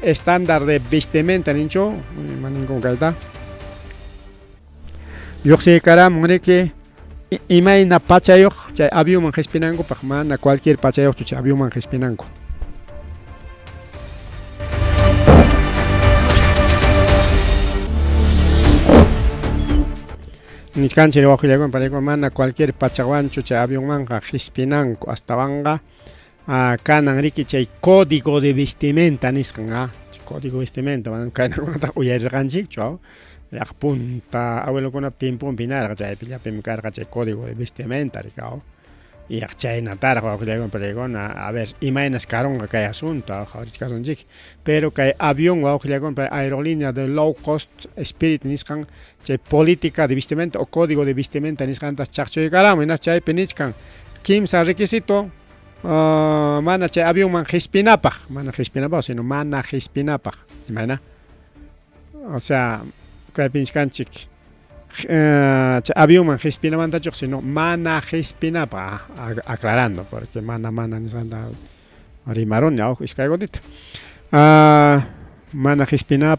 estándar de vestimenta nincho manin con calta yo que caramo que imagina pachayo avión man respinango para man cualquier pachayo tu avión man respinango ni canche lo que con para mana cualquier pachaguancho che avión manga hispinanco hasta banga canan riki che código de vestimenta niscan código de vestimenta man canan con uya ganchi chao ya punta abuelo con tiempo pinar che pilla pim carga che código de vestimenta ricao y ya China targa que con a ver imaginas caron que hay asunto pero que avión o que con aerolínea de low cost Spirit niscan che política de vestimenta o código de vestimenta niscan tas chacho y caramo na chay peniscan kim sa requisito mana che avión man hispinapa sino mana hispinapa imagina o sea que pinscan chic avión man hispina mandacho sino mana hispina pa aclarando porque mana ni anda rimaron ya es que godita mana hispina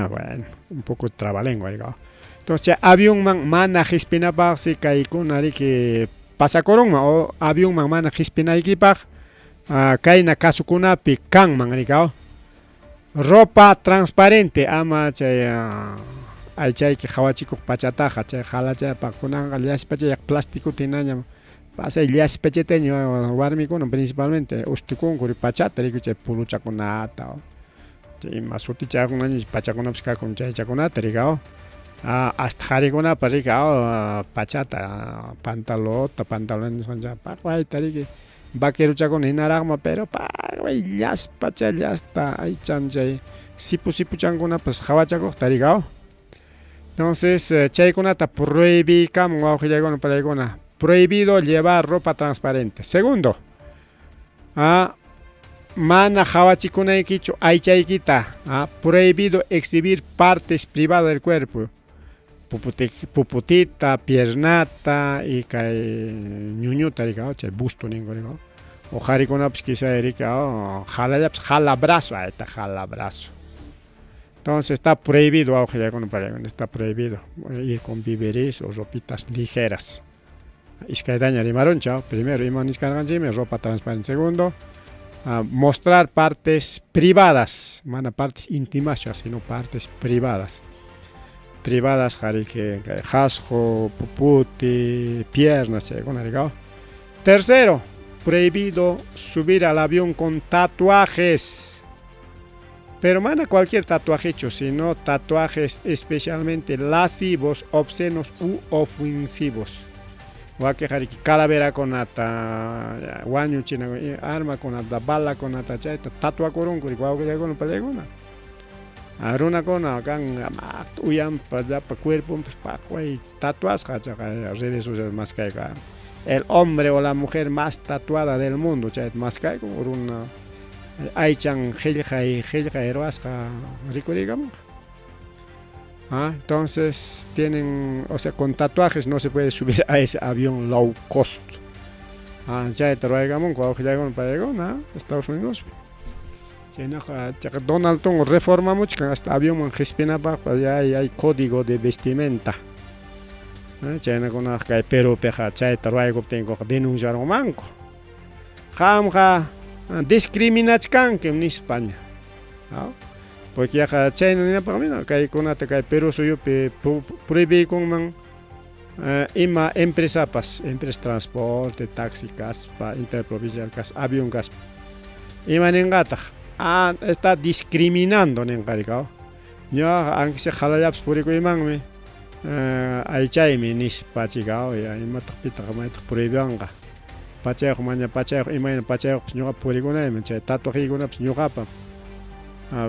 bueno un poco trabalengua digo entonces avión man mana hispina pa si kai con ari que pasa corona o avión man mana hispina equipa kai na kasukuna pi kan man digo ropa transparente ama hay que jawachico pachataja, che jalacha pa kunan alias pache plástico tinaña pasa alias pacheteño warmi con principalmente ustukun kuri pachata rico che pulucha kunata che masuti cha kunan pachakuna pska con cha kunata rigao hasta jariguna parigao pachata pantalón son ya pa guay tariki vaquero cha con inaragma pero pa guay lias pacha lias ta ay chanje sipu changuna pues jawachako tarigao. Entonces, chaykunata prohibido llevar ropa transparente. Segundo, mana hawachikunaykichu aychaykita, prohibido exhibir partes privadas del cuerpo. Puputita, piernata y ñuñuta, chay busto ningo. O jarikunaps quizá jala brazo. Entonces está prohibido está prohibido ir con víveres o ropitas ligeras. Iskaidaña rimaron chao. Primero ropa transparente. Segundo, mostrar partes privadas, partes íntimas, sino partes privadas. Privadas, jasco, puputi, piernas, Tercero, prohibido subir al avión con tatuajes. Pero cualquier tatuaje hecho, sino tatuajes especialmente lascivos, obscenos u ofensivos. Calavera con ata, guaño china, arma con ata, bala con ata, tatua corón, con pelegona. Aruna con uyam para cuerpo, tatuas, redes sociales más que el hombre o la mujer más tatuada del mundo, chay más que por una Aichan Helja y Eroasca rico digamos. Entonces tienen, o sea, con tatuajes no se puede subir a ese avión low cost. Ya te digamos, cuando llegan para llegar, Estados Unidos. Donald Trump reforma mucho, que hasta avión man gespina ya hay código de vestimenta. China con la que Perú peja, chay te ruego tengo que denunciar un banco. Jamja discriminachkan que en España. Porque ya China ni para mí, que con la que Perú soy prohibí con man ima empresa transporte, taxi, gas, interprovincial, gas, avión, gas. Ima nengata. Está discriminando nengaricao. Yo aunque se jala ya por el imán ay chay mi nis pachigao ya ima tapita kama ita prohibanga. Pachejo maña pachejo ima pachejo señora poligona me chay tato rigona señora pa.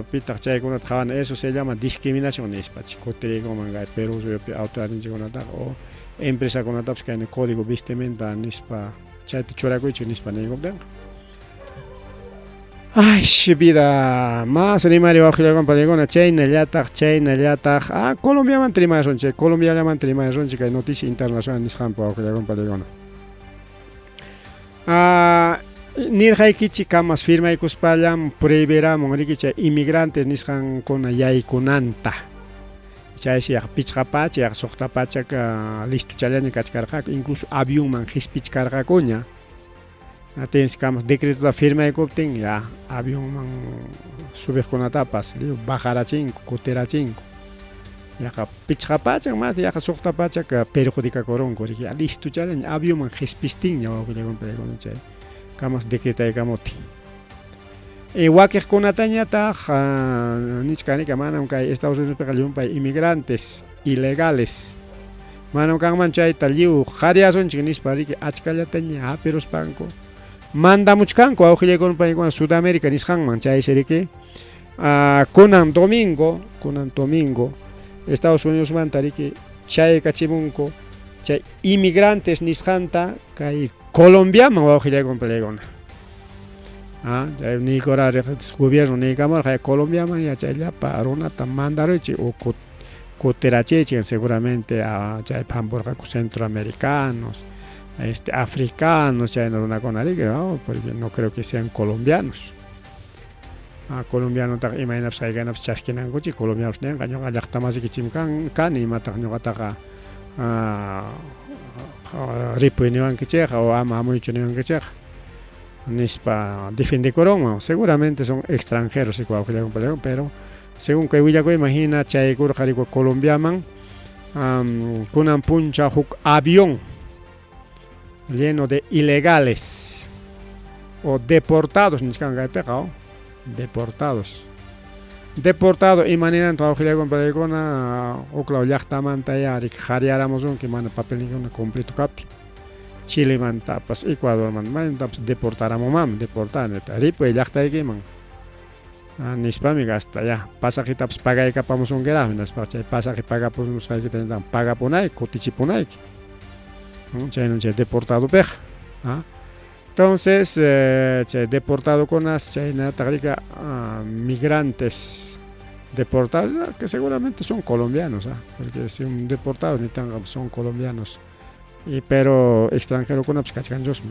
Pita chay con traban eso se llama discriminación nis pachicote como manga Perú yo autoridad con ata o empresa con ata que en el código vestimenta nis pa chay te chora coche nis pa nego den. Ay, vida, más animal bajo la compañía con China, Yatak, Colombia mantrima son che, Colombia la mantrima son che, que noticia internacional ni scampo bajo la compañía con. Nirjaikichi kamas firma y cuspallam prohibirá monrikicha inmigrantes ni scam con yaikunanta. Chay si pichkapacha, ya sohtapacha ka listo chalani kachkarja, incluso avión man hispichkarja coña. Tienes que decreto la firma de copting ya avión subes con etapas bajar a 5 cotera 5 ya que picha pacha más ya que sokta pacha que perjudica coron corrigi listo ya avión man gespisting ya que le compré con che camas decreta de camoti igual que con ataña ta nichkani que manam que Estados Unidos pegalun para inmigrantes ilegales manam que manchay taliu jaria son chinis para que achkala taña pero spanco manda muchkan ko auge con país con Sudamérica ni han mancha ese que conan domingo Estados Unidos mantari que chay cachimunco chay inmigrantes ni hanta kai colombiano auge con pelegona ya ni cora gobierno ni cámara colombiano ya chay ya parona tamandarochi o coterache seguramente a chay pamborga centroamericanos africanos, una con no, porque no creo que sean colombianos. Colombianos tak imagina sa igan af chaskinan ko chi colombianos ne kanyo alak tamasi kichimkan kan imatak nyo kataka ripo iniwan kicheka o ama amoy chuniwan kicheka. Nispa defende corón, seguramente son extranjeros igual que pero según que Villaco imagina chay kurjarico colombiaman kunan puncha huk avión lleno de ilegales o deportados, ni siquiera hay pecado, deportados y manera en trabajo con pelegona o claro ya está mantaya y jariáramos un que manda papel ni un completo capti Chile manta pues Ecuador man pues deportáramos deportar y pues ya está aquí man ni spam gasta ya pasaje taps paga y capamos un grave en las partes pasaje paga por unos que tengan paga ponai cotichi ponai Chay deportado peja. Entonces, deportado con las China Tarica migrantes deportados, que seguramente son colombianos, porque si un deportado ni tan son colombianos, pero extranjero con abscachanjos,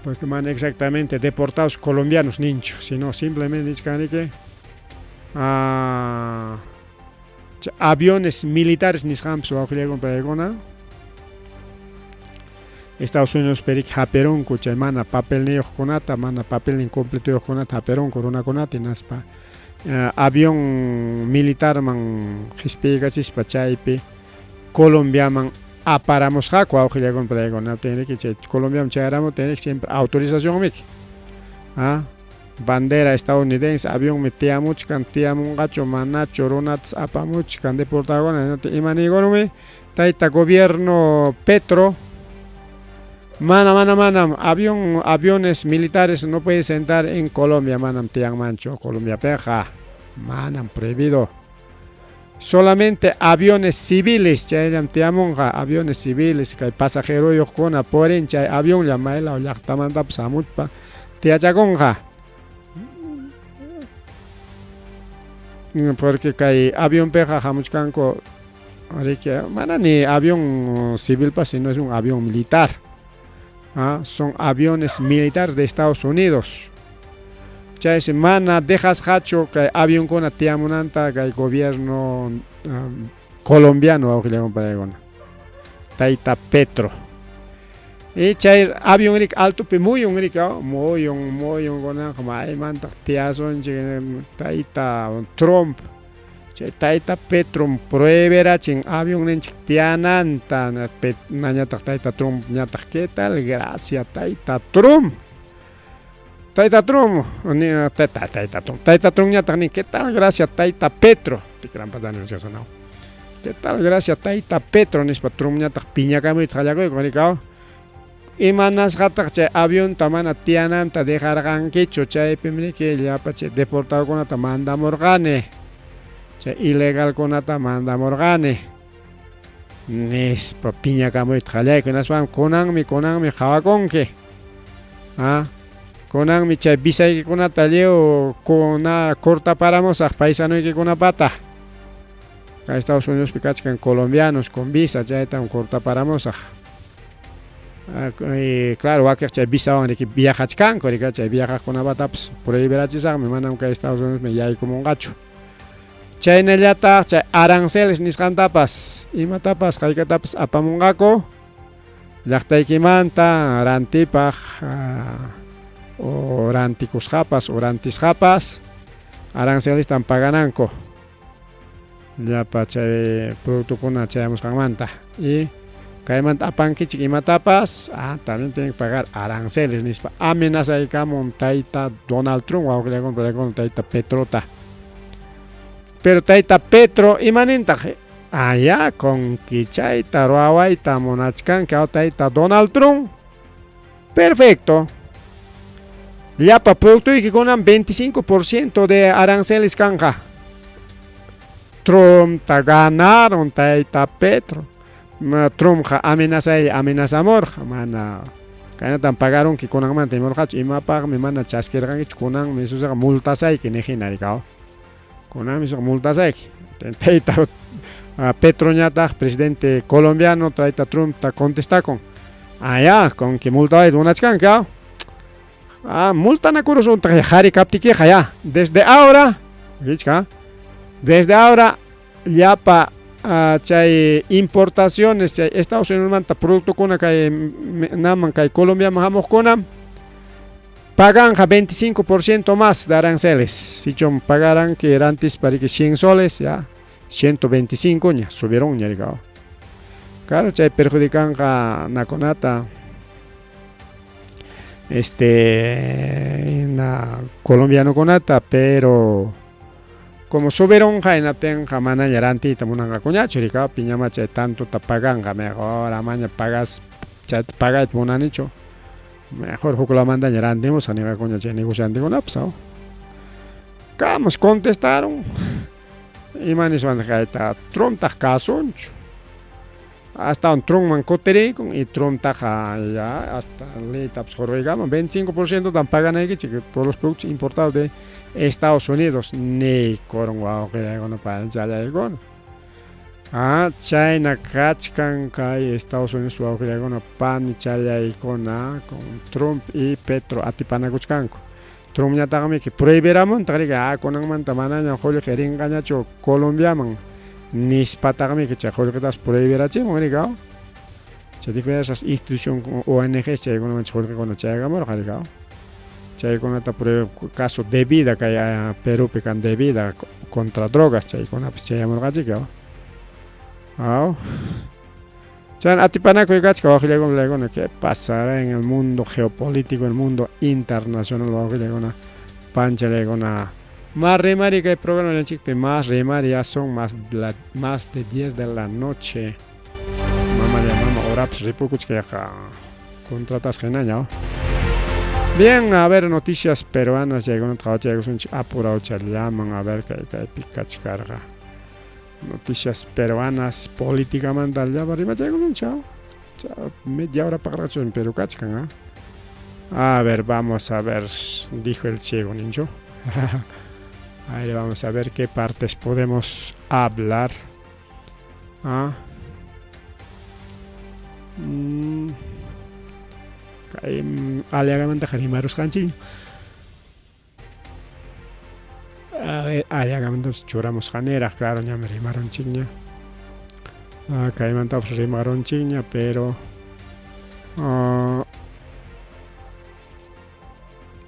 porque man exactamente deportados colombianos nincho, sino simplemente que aviones militares ni scamps o con peregona. Estados Unidos peric haperón coche mana papel ni conata mana papel incompleto conata haperón corona conata naspa avión militar man hispega chispa chaipe Colombia man aparamos jaco auge con pregona tiene que Colombia charamo tiene siempre autorización mic bandera estadounidense avión metia much cantia un gacho mana choronats apamuch can deportado imani gonome taita gobierno Petro Mana, aviones militares no pueden sentar en Colombia, manam tiang mancho, Colombia peja, manam prohibido. solamente aviones civiles, chay tiamonga aviones civiles, que pasajero yo con aporen, chay avión llamaela o yactamanda psamutpa, tiachagonga. Porque hay avión peja jamuchkanko, mana ni avión civil, sino es un avión militar. Son aviones militares de Estados Unidos. Chay semana dejas hacho que avión con atiamunanta que el gobierno colombiano Taita Petro. Y chay avión rik alto pe muy un rik muy un gona como ay manta tiason taita Trump. Chay taita Petro pruebera chin avión nen tiananta naña taita Trump ñata qué tal gracias taita Trump. Taita Trump, Taita Trump ñata ni qué tal gracias Taita Petro. Te gran padano se sonado. ¿Qué tal gracias Taita Petro nispa Trump ñata piña kami trayago comunicado. Y manas gatak che avión tamana tiananta dejargan quecho che pimni que ya pache deportado con ata manda morgane. Che ilegal con ata manda morgane. Nispa piña kami trayago naspan konang mi jawakon que. Konan mi chay visa que con ataleo con corta paramos a paisano que con pata. Acá Estados Unidos picachcan colombianos con visa ya están corta paramos a. Claro, va que chay visa donde que viajas can, que chay viajas con pata pues por ahí verás me mandan que Estados Unidos me ya como un gacho. Chay en el yata chay aranceles niscan tapas y matapas que tapas apamungako. Llaqtay kimanta rantipaj oranticus japas, orantis japas, aranceles están pagananco. Ya pache producto con achamos manta y caimanta apanki chiquimatapas, también tienen que pagar aranceles nispa amenaza y camon taita Donald Trump o que con taita Petrota. Pero taita Petro imanentaje allá con kichaita roawaita monachkan que taita Donald Trump. Perfecto. Ya para producto y que con 25% de aranceles canja. Trump ta ganaron taita Petro. Trump amenaza morja mana. Kaya tan pagaron que con amante morja y mapa me manda chasqueran que con me susa multas hay que nejina cao. Con me susa multas hay. Taita Petro ñata presidente colombiano taita Trump ta contesta con. Allá con que multa hay una chanca. Multa na curso un trajari captique ya. Desde ahora ya pa chay importaciones chay Estados Unidos manta producto con kay naman kay Colombia majamos con pagan 25% más de aranceles. Si chon pagaran que era antes para que 100 soles ya 125 ya subieron ya ligado. Claro, chay perjudican a naconata na colombiano conata, pero como subieron jaina tenga mana yaranti tamunanga coñacho rica piñama che tanto ta paganga mejor amaña pagas chat paga monanicho mejor jukula manda yaranti mos aniga coñache negociante con apsao camos contestaron y manis van jaita Trump ta casoncho hasta un Trump man cotere con y Trump taja ya hasta le taps jorregamos 25% tan pagan ahí que por los productos importados de Estados Unidos ni coron guau que no para ya con China kachkan kai Estados Unidos guau que no pan chaya con Trump y Petro atipana kuchkanko Trump ya tagame que prohibiramos tariga con man tamana ya jolle que ringaña cho Colombia man nispatagami que chajol que das prohibir che monicao che diversas instituciones ONG che con un chajol que con chaga mor jarigao che con esta caso de vida que hay Perú pecan de vida contra drogas che con che mor jarigao chan atipana que gach que con que pasará en el mundo geopolítico el mundo internacional lo que con pancha le con más remari que el programa de chique más remari ya son más de 10 de la noche. Mamá ahora pues repucuch que contratas genaño. Bien, a ver noticias peruanas llegan un trabajo un apurado llaman a ver que picach carga. noticias peruanas, política mandal, ya arriba un chao. Chao, media hora para en Perú, cachcan, A ver, vamos a ver, dijo el ciego ninjo. Ahí vamos a ver qué partes podemos hablar. Aliagamanta Jarimarus Canchillo. Aliagamanta churamos janera, claro, ya me rimaron chiña. Caimanta rimaron chiña, pero.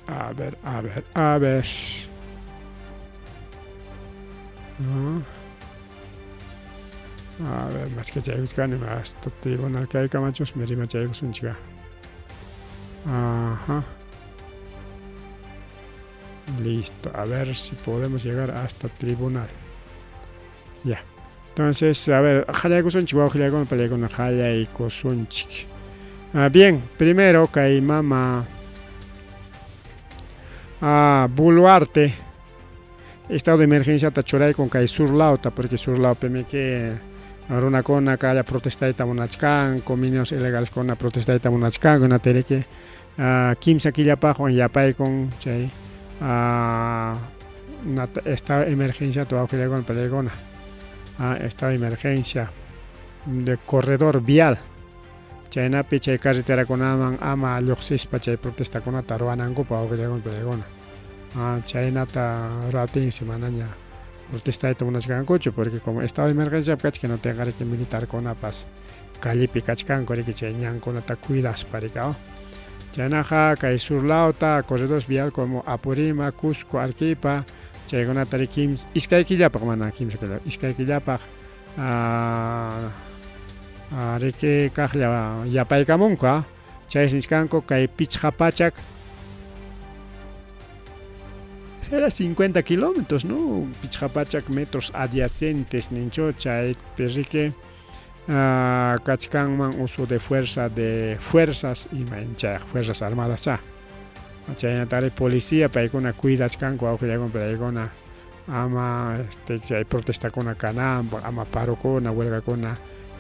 A ver. A ver, más que ya buscan más tribunal que hay camachos, me rima ya un chica. Ajá. Listo, a ver si podemos llegar hasta tribunal. Ya. Entonces, a ver, Jaya Kusun Chihuahua, Jaya con pelea con Jaya y Kusunchik. Bien, primero que mama Buluarte, estado de emergencia tachoray con que surlauta, porque surlauta me que ahora con que haya protesta de tamonachkan, cominios ilegales con una protesta de tamonachkan, con una tele que Kimsa Quillapa, Juan Yapay con Chay, estado de emergencia toda con pelegona, estado de emergencia de corredor vial. Chayna picha carretera con ama luxis pacha protesta con taruanango pa con pelegona. Chayna ta rating semananya protesta de unas gancocho porque como estado de emergencia pach que no tenga que militar con apas calle picachcan con que chayan con ta cuidas para que Chayna ja kai sur lauta corredores vial como Apurima, Cusco, Arequipa, chaygona tarikim iskaykillapa mana kimsa iskaykillapa Areke Kahla Yapaykamunka, Chaysniskanko, Kai Pichapachak. Será 50 kilómetros, ¿no? Pichapachak metros adyacentes, Nincho, Chay Perrique, Kachkanman, uso de fuerzas y mancha, fuerzas armadas. Chaynatare policía, Paikona Cuidachkanko, Augilagon, Paikona, Ama, Chay protesta con a Canam, Ama paro con a huelga con a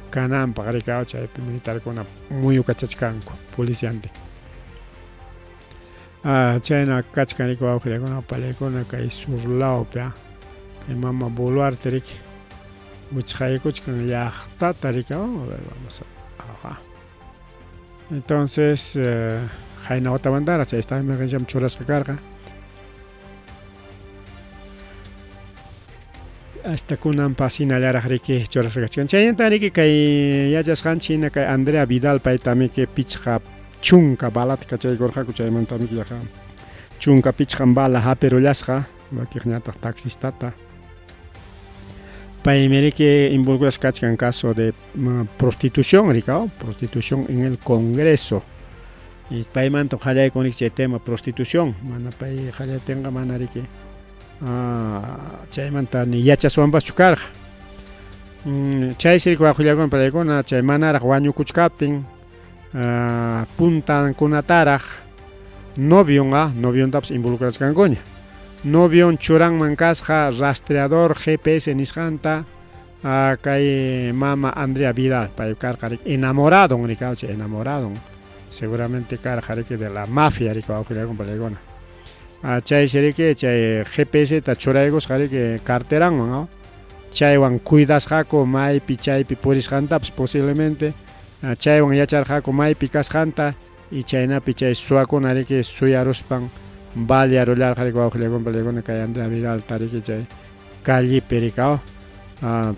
Canam, pagaricao, chay militar con muy cachachcanco, policiante. Chayna cachcanico, aujere con a palecona, que surlao, pea, que mama boluarte, rick, muchaicoch con ya tatarica, vamos a. Entonces, Jaina otra bandera, chay está en emergencia, muchas que carga. Hasta kunan pasina lara riki choras gachkan chayanta riki kay yachas hanchina kay Andrea Vidal paitami que pichha chunka balat kachay gorja kuchay mantami que yaja chunka pichha bala ha pero lasja bakirñata taxistata paimeri que involucras kachkan caso de prostitución ricao prostitución en el Congreso y paimanto jaya con este tema prostitución mana pai jaya tenga mana riki chaymanta ni yachaswanpas chukarqa chay sirku ajullagon paykuna chay manaraq wañukuchkaptin puntankunataraq noviontapas involucraskankuña novion churanman kasqa rastreador GPS nisqanta kay mama Andrea Vidal pay karqa enamorado rikao chay enamorado seguramente karqa de la mafia rikao ajullagon paykuna chay serike chay GPS ta churaygos que carteran no chaywan cuidas jako maypi chaypi purisqantapas posiblemente chaywan yacharqaku maypi kasqanta y chaynapi chay suwakuna riki suyaruspan vallarullarqariku awqillaykunpa kay Andrea Vidal tariki chay callipi rikao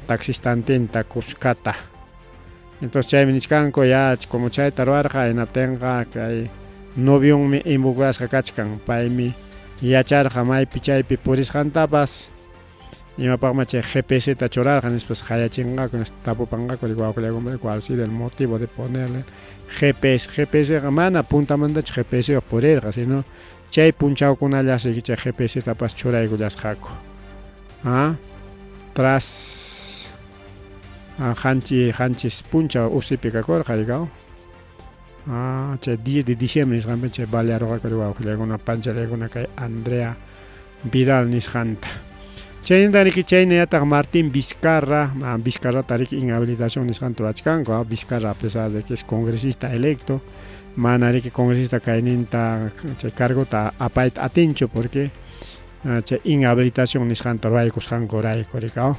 taxistantinta Cuscata entonces chaymi nisqanku ya como chayta ruwarqa inatenqa kay novionmi involucrasqa kachkan paymi yacharqa maypi chaypi purisqantapas imapaqma chay GPS ta churarqa nispas hayachinqaku tapupanqaku riwawqillaykunpi cuál sido el motivo de ponerle GPS mana puntamantachu GPS purirqa sino chay punchawkunallasiki chay GPS tapas churaykullasqaku tras hanchis punchaw usipi kakurqa rikao chay 10 de diciembre nisqanpi chay balearuqa riwawqillaykuna panchalaykuna kay Andrea Vidal nisqanta Chaynariki chaynayataq Martín Vizcarra, Vizcarra tariki inhabilitación nisqan turachkanku, Vizcarra a pesar de que es congresista electo, manariki congresista kayninta chay cargota apayta atinchu porque chay inhabilitación nisqan turaykusqanku rayku rikaw.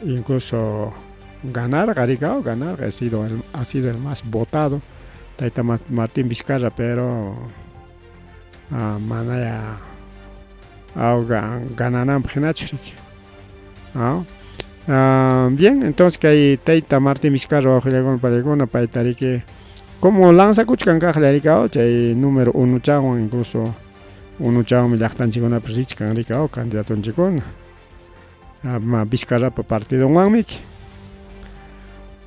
Incluso ganar ha sido el más votado, Taita Martín Vizcarra, pero manaya gananam genachrik. Bien, entonces que hay Taita Martín Vizcarra ojilegon palegona paitari que como lanza kuchkanka jalarica chay número 1 chawan incluso 1 chawan milaktan chikona presichkan rikao candidato chikona. Vizcarra por partido Wanmik.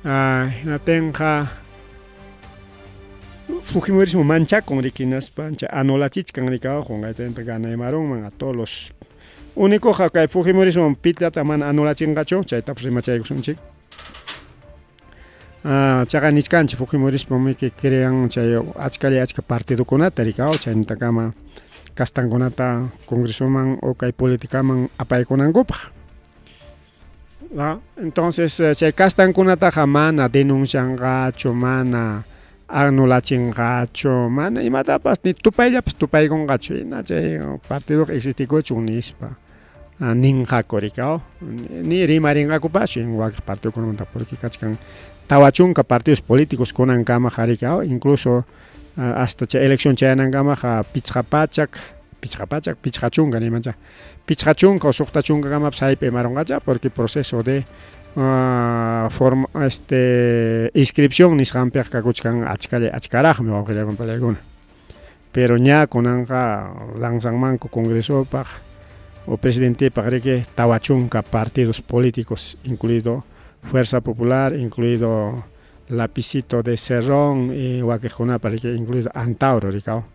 Natenja Fujimorismo mancha con riquinas pancha anolachich kan ricao con gaitenta ganaimaron a todos los único que Fujimorismo pita taman anolachin gacho chaita prima chaykusunchik. Chaganiskanchi Fujimorismo que crean chayo achka partido kunata ricao chaynta kama kastankunata congresoman o kay politikaman apaykunankupa. Entonces, chay kastankunataqa mana denuncianqachu, mana anulachinqachu, mana imatapas ni tupayllapas tupaykunqachu, hina chay partido existikuchu nispa ninqaku rikao, ni rimarinqakupachu en waqaq partidokunamanta porque kachkan tawachunka partidos políticos kunankamaqa rikao, incluso hasta chay elección chayanankamqa pichqachunka nimancha pichqachunka o suqtachunka kamapas haypi marongacha porque proceso de inscripción nisqanpiqa kakuchkan achkaraqmi wawqillawan pallaykuna pero ña kunanqa lanzanmanku congresopaq o presidentepaq riki tawachunka partidos políticos incluido Fuerza Popular, incluido Lapicito de Cerrón y waqiqkunapa riki incluido Antauro rikao.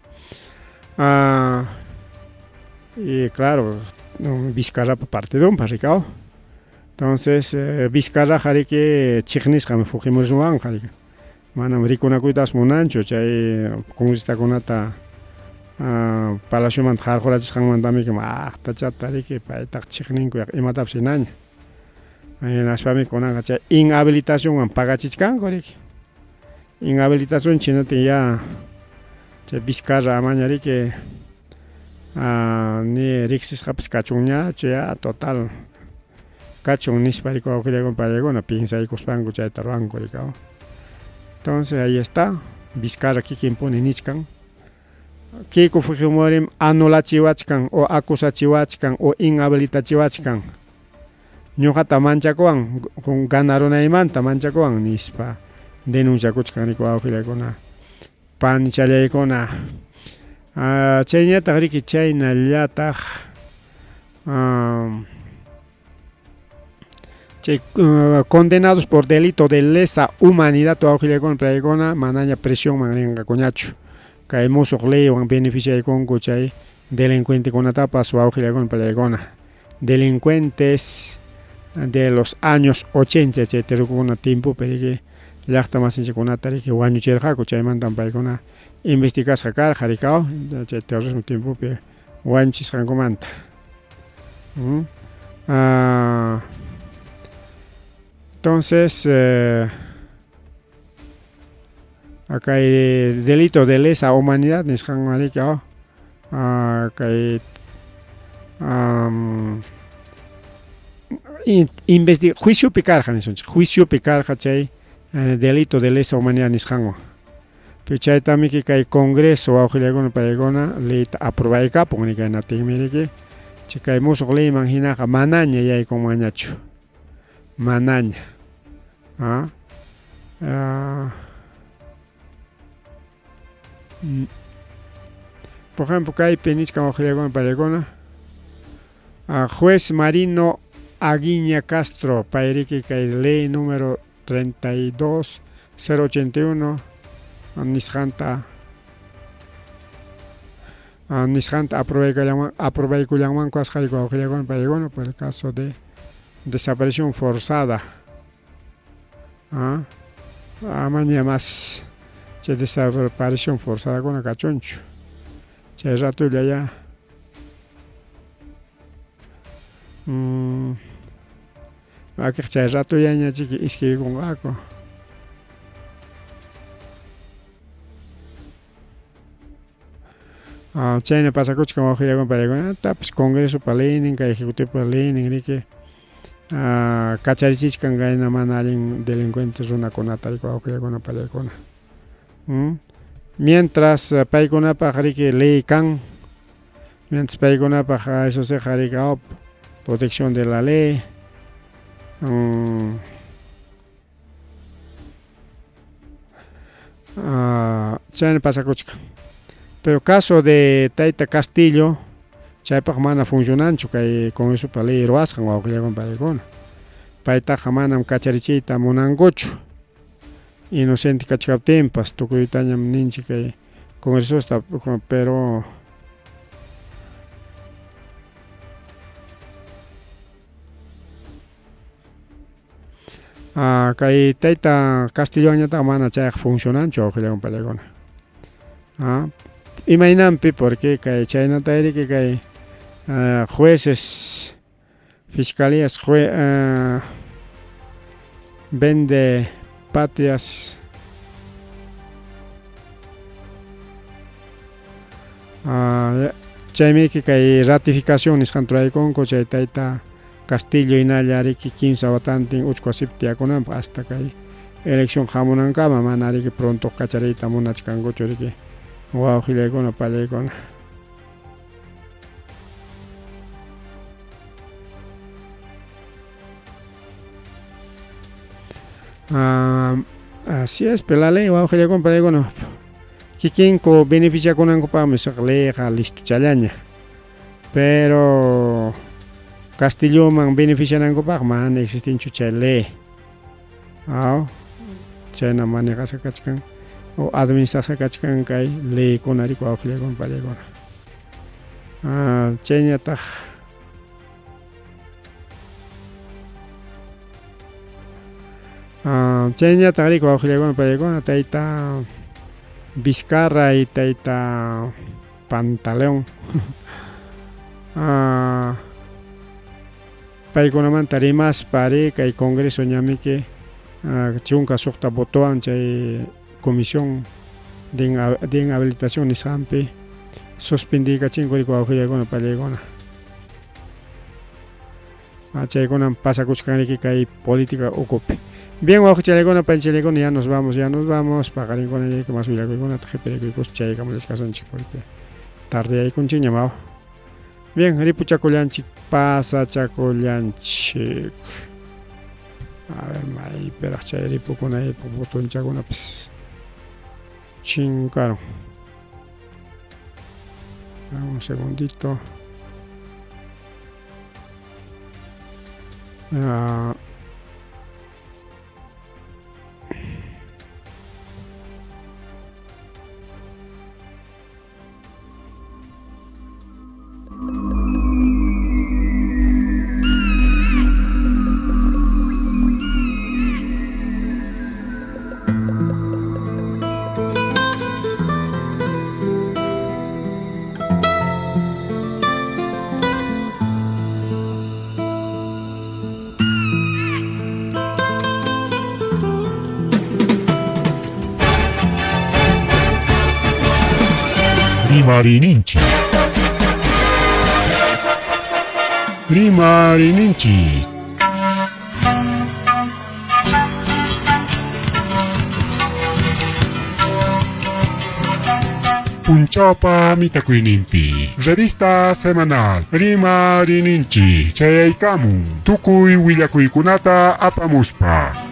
Y claro, Vizcarra partido paricao. Entonces, Vizcarra jarike chignisqam Fujimorismowan jarike. Manam rikunakuitas munanchu chay congresista Palacioman jarqurachisqanmantami tachata riki paytaq chigninku imatapas hinaña. Ashpami kunanqa chay inhabilitación pagachichkanku riki. Inhabilitación chinati ya chay Vizcarra amaña riki ni riqsisqapas kachunñachu ya total kachun nispa riko wawqillawan pallaykuna pinsaykuspanku chayta ruwanku rikao. Entonces ahí está Vizcarra kikinpuni nichkan Keiko Fujimorim anulachiwachkan o acusachiwachkan o inhabilitachiwachkan ñuqata manchakuwan ganarunaymanta manchakuwan nispa denunciakuchkan riko wawqillaykuna panchallaykuna. Chayñataq riki chaynallataq condenados por delito de lesa humanidad wawqillaykuna pallaykuna manaña prisionman rinqakuñachu kay musuq leywan beneficiaykunku chay delincuentekunatapas wawqillaykuna pallaykuna delincuentes de los años 80 chay terukuna timpupi riki llaqta masinchikkunata riki wañuchirqaku chaymantam paykuna investigasqa karqa rikao chay terrorismo timpupi wañuchisqankumanta. Entonces acá hay delito de lesa humanidad nisqan rikao kay juicio picarja nisunchik juicio picarja chay delito de lesa humanidad nisqanwan pero chaytami kay congreso wawqillaykuna pallaykuna leyta aprobaykapun ni kaynatinmi riki chay kay musuq leyman hinaqa manaña yaykunmanñachu manaña por ejemplo kaypi nichkan wawqillaykuna pallaykuna juez Marino Aguiña Castro payriki kay ley número 32081 nisqanta aprobaykullanmanku asqariku wawqillaykuna pallaykuna por el caso de desaparición forzada. Amaña más chay desaparición forzada kuna kachunchu chay ratulla ya Aquí chay rato yaña chiqui isquikunqaku. Chayna pasakuchkan wawqillakunapa paykunatapish Congresopa leyninka Ejecutivopa leynin riki kacharichishkan kayna mana allin delincuente runakunata riki wawqillakunapa pallaykuna. Mientras paykunapaq riki ley kan, mientras paykunapaq eso se riki protección de la ley, chayna pasakuchkan. Pero caso de Tayta Castillo, chaypaq mana funcionanchu kay Congresopa ley ruwasqan wawqillakunapa pallaykuna. Paytaqa manam kacharichiyta munankuchu. Inocente kachkaptinpas tukuytañam ninchik kay Congresosta, pero kay Tayta Castillo ñataqa mana chayqa funcionanchu wawqillakunapa pallaykuna. Imaynanpi porque kay chaynata riki kay jueces, fiscalías, vende patrias, chaymiki kay ratificación nisqan turaykunku chay Tayta Castillo hinalla riki 15 watantin uchku siptiyakunanpaq hasta kay elección hamunankama mana riki pronto kachariyta munachkankuchu riki wawqillaykuna pallaykuna. Así es, pero la ley wawqillaykuna pallaykuna kikinku beneficiakunankupaqmi leyqa listo challaña, pero Castilloman beneficianankupaq mana existinchu chay ley. Chayna manejasa kachkan o administrasa kachkan kay leykuna riki wawqillaykuna pallaykuna. Chayñataq chayñataq riki wawqillaykuna pallaykuna Tayta Vizcarra y Tayta Pantaleón paykunamanta rimaspa kay Congreso ñamiki chunka suqta votowan chay comisión de inhabilitación nisqanpi suspendikachinku riki wawqillaykuna pallaykuna. Chaykunan pasakuchkan riki kay política ukupi. Bien, wawqichallaykuna panchallaykuna ya nos vamos paqarinkuna yayka mas willakuykunata qhipirikuykus chaykamullash kasunchik porque tardeyaykunchik ñamawa. Bien, ripuchakullanchik pasachakullanchik. A ver, maypiraq chay ripukunaypaq botonchakunapas chinkaron. Un segundito. Rimarininchi. Rimarininchi. Punchawpa mitakuyninpi revista semanal Rimarininchi chayaykamun tukuy willakuykunata apamuspa.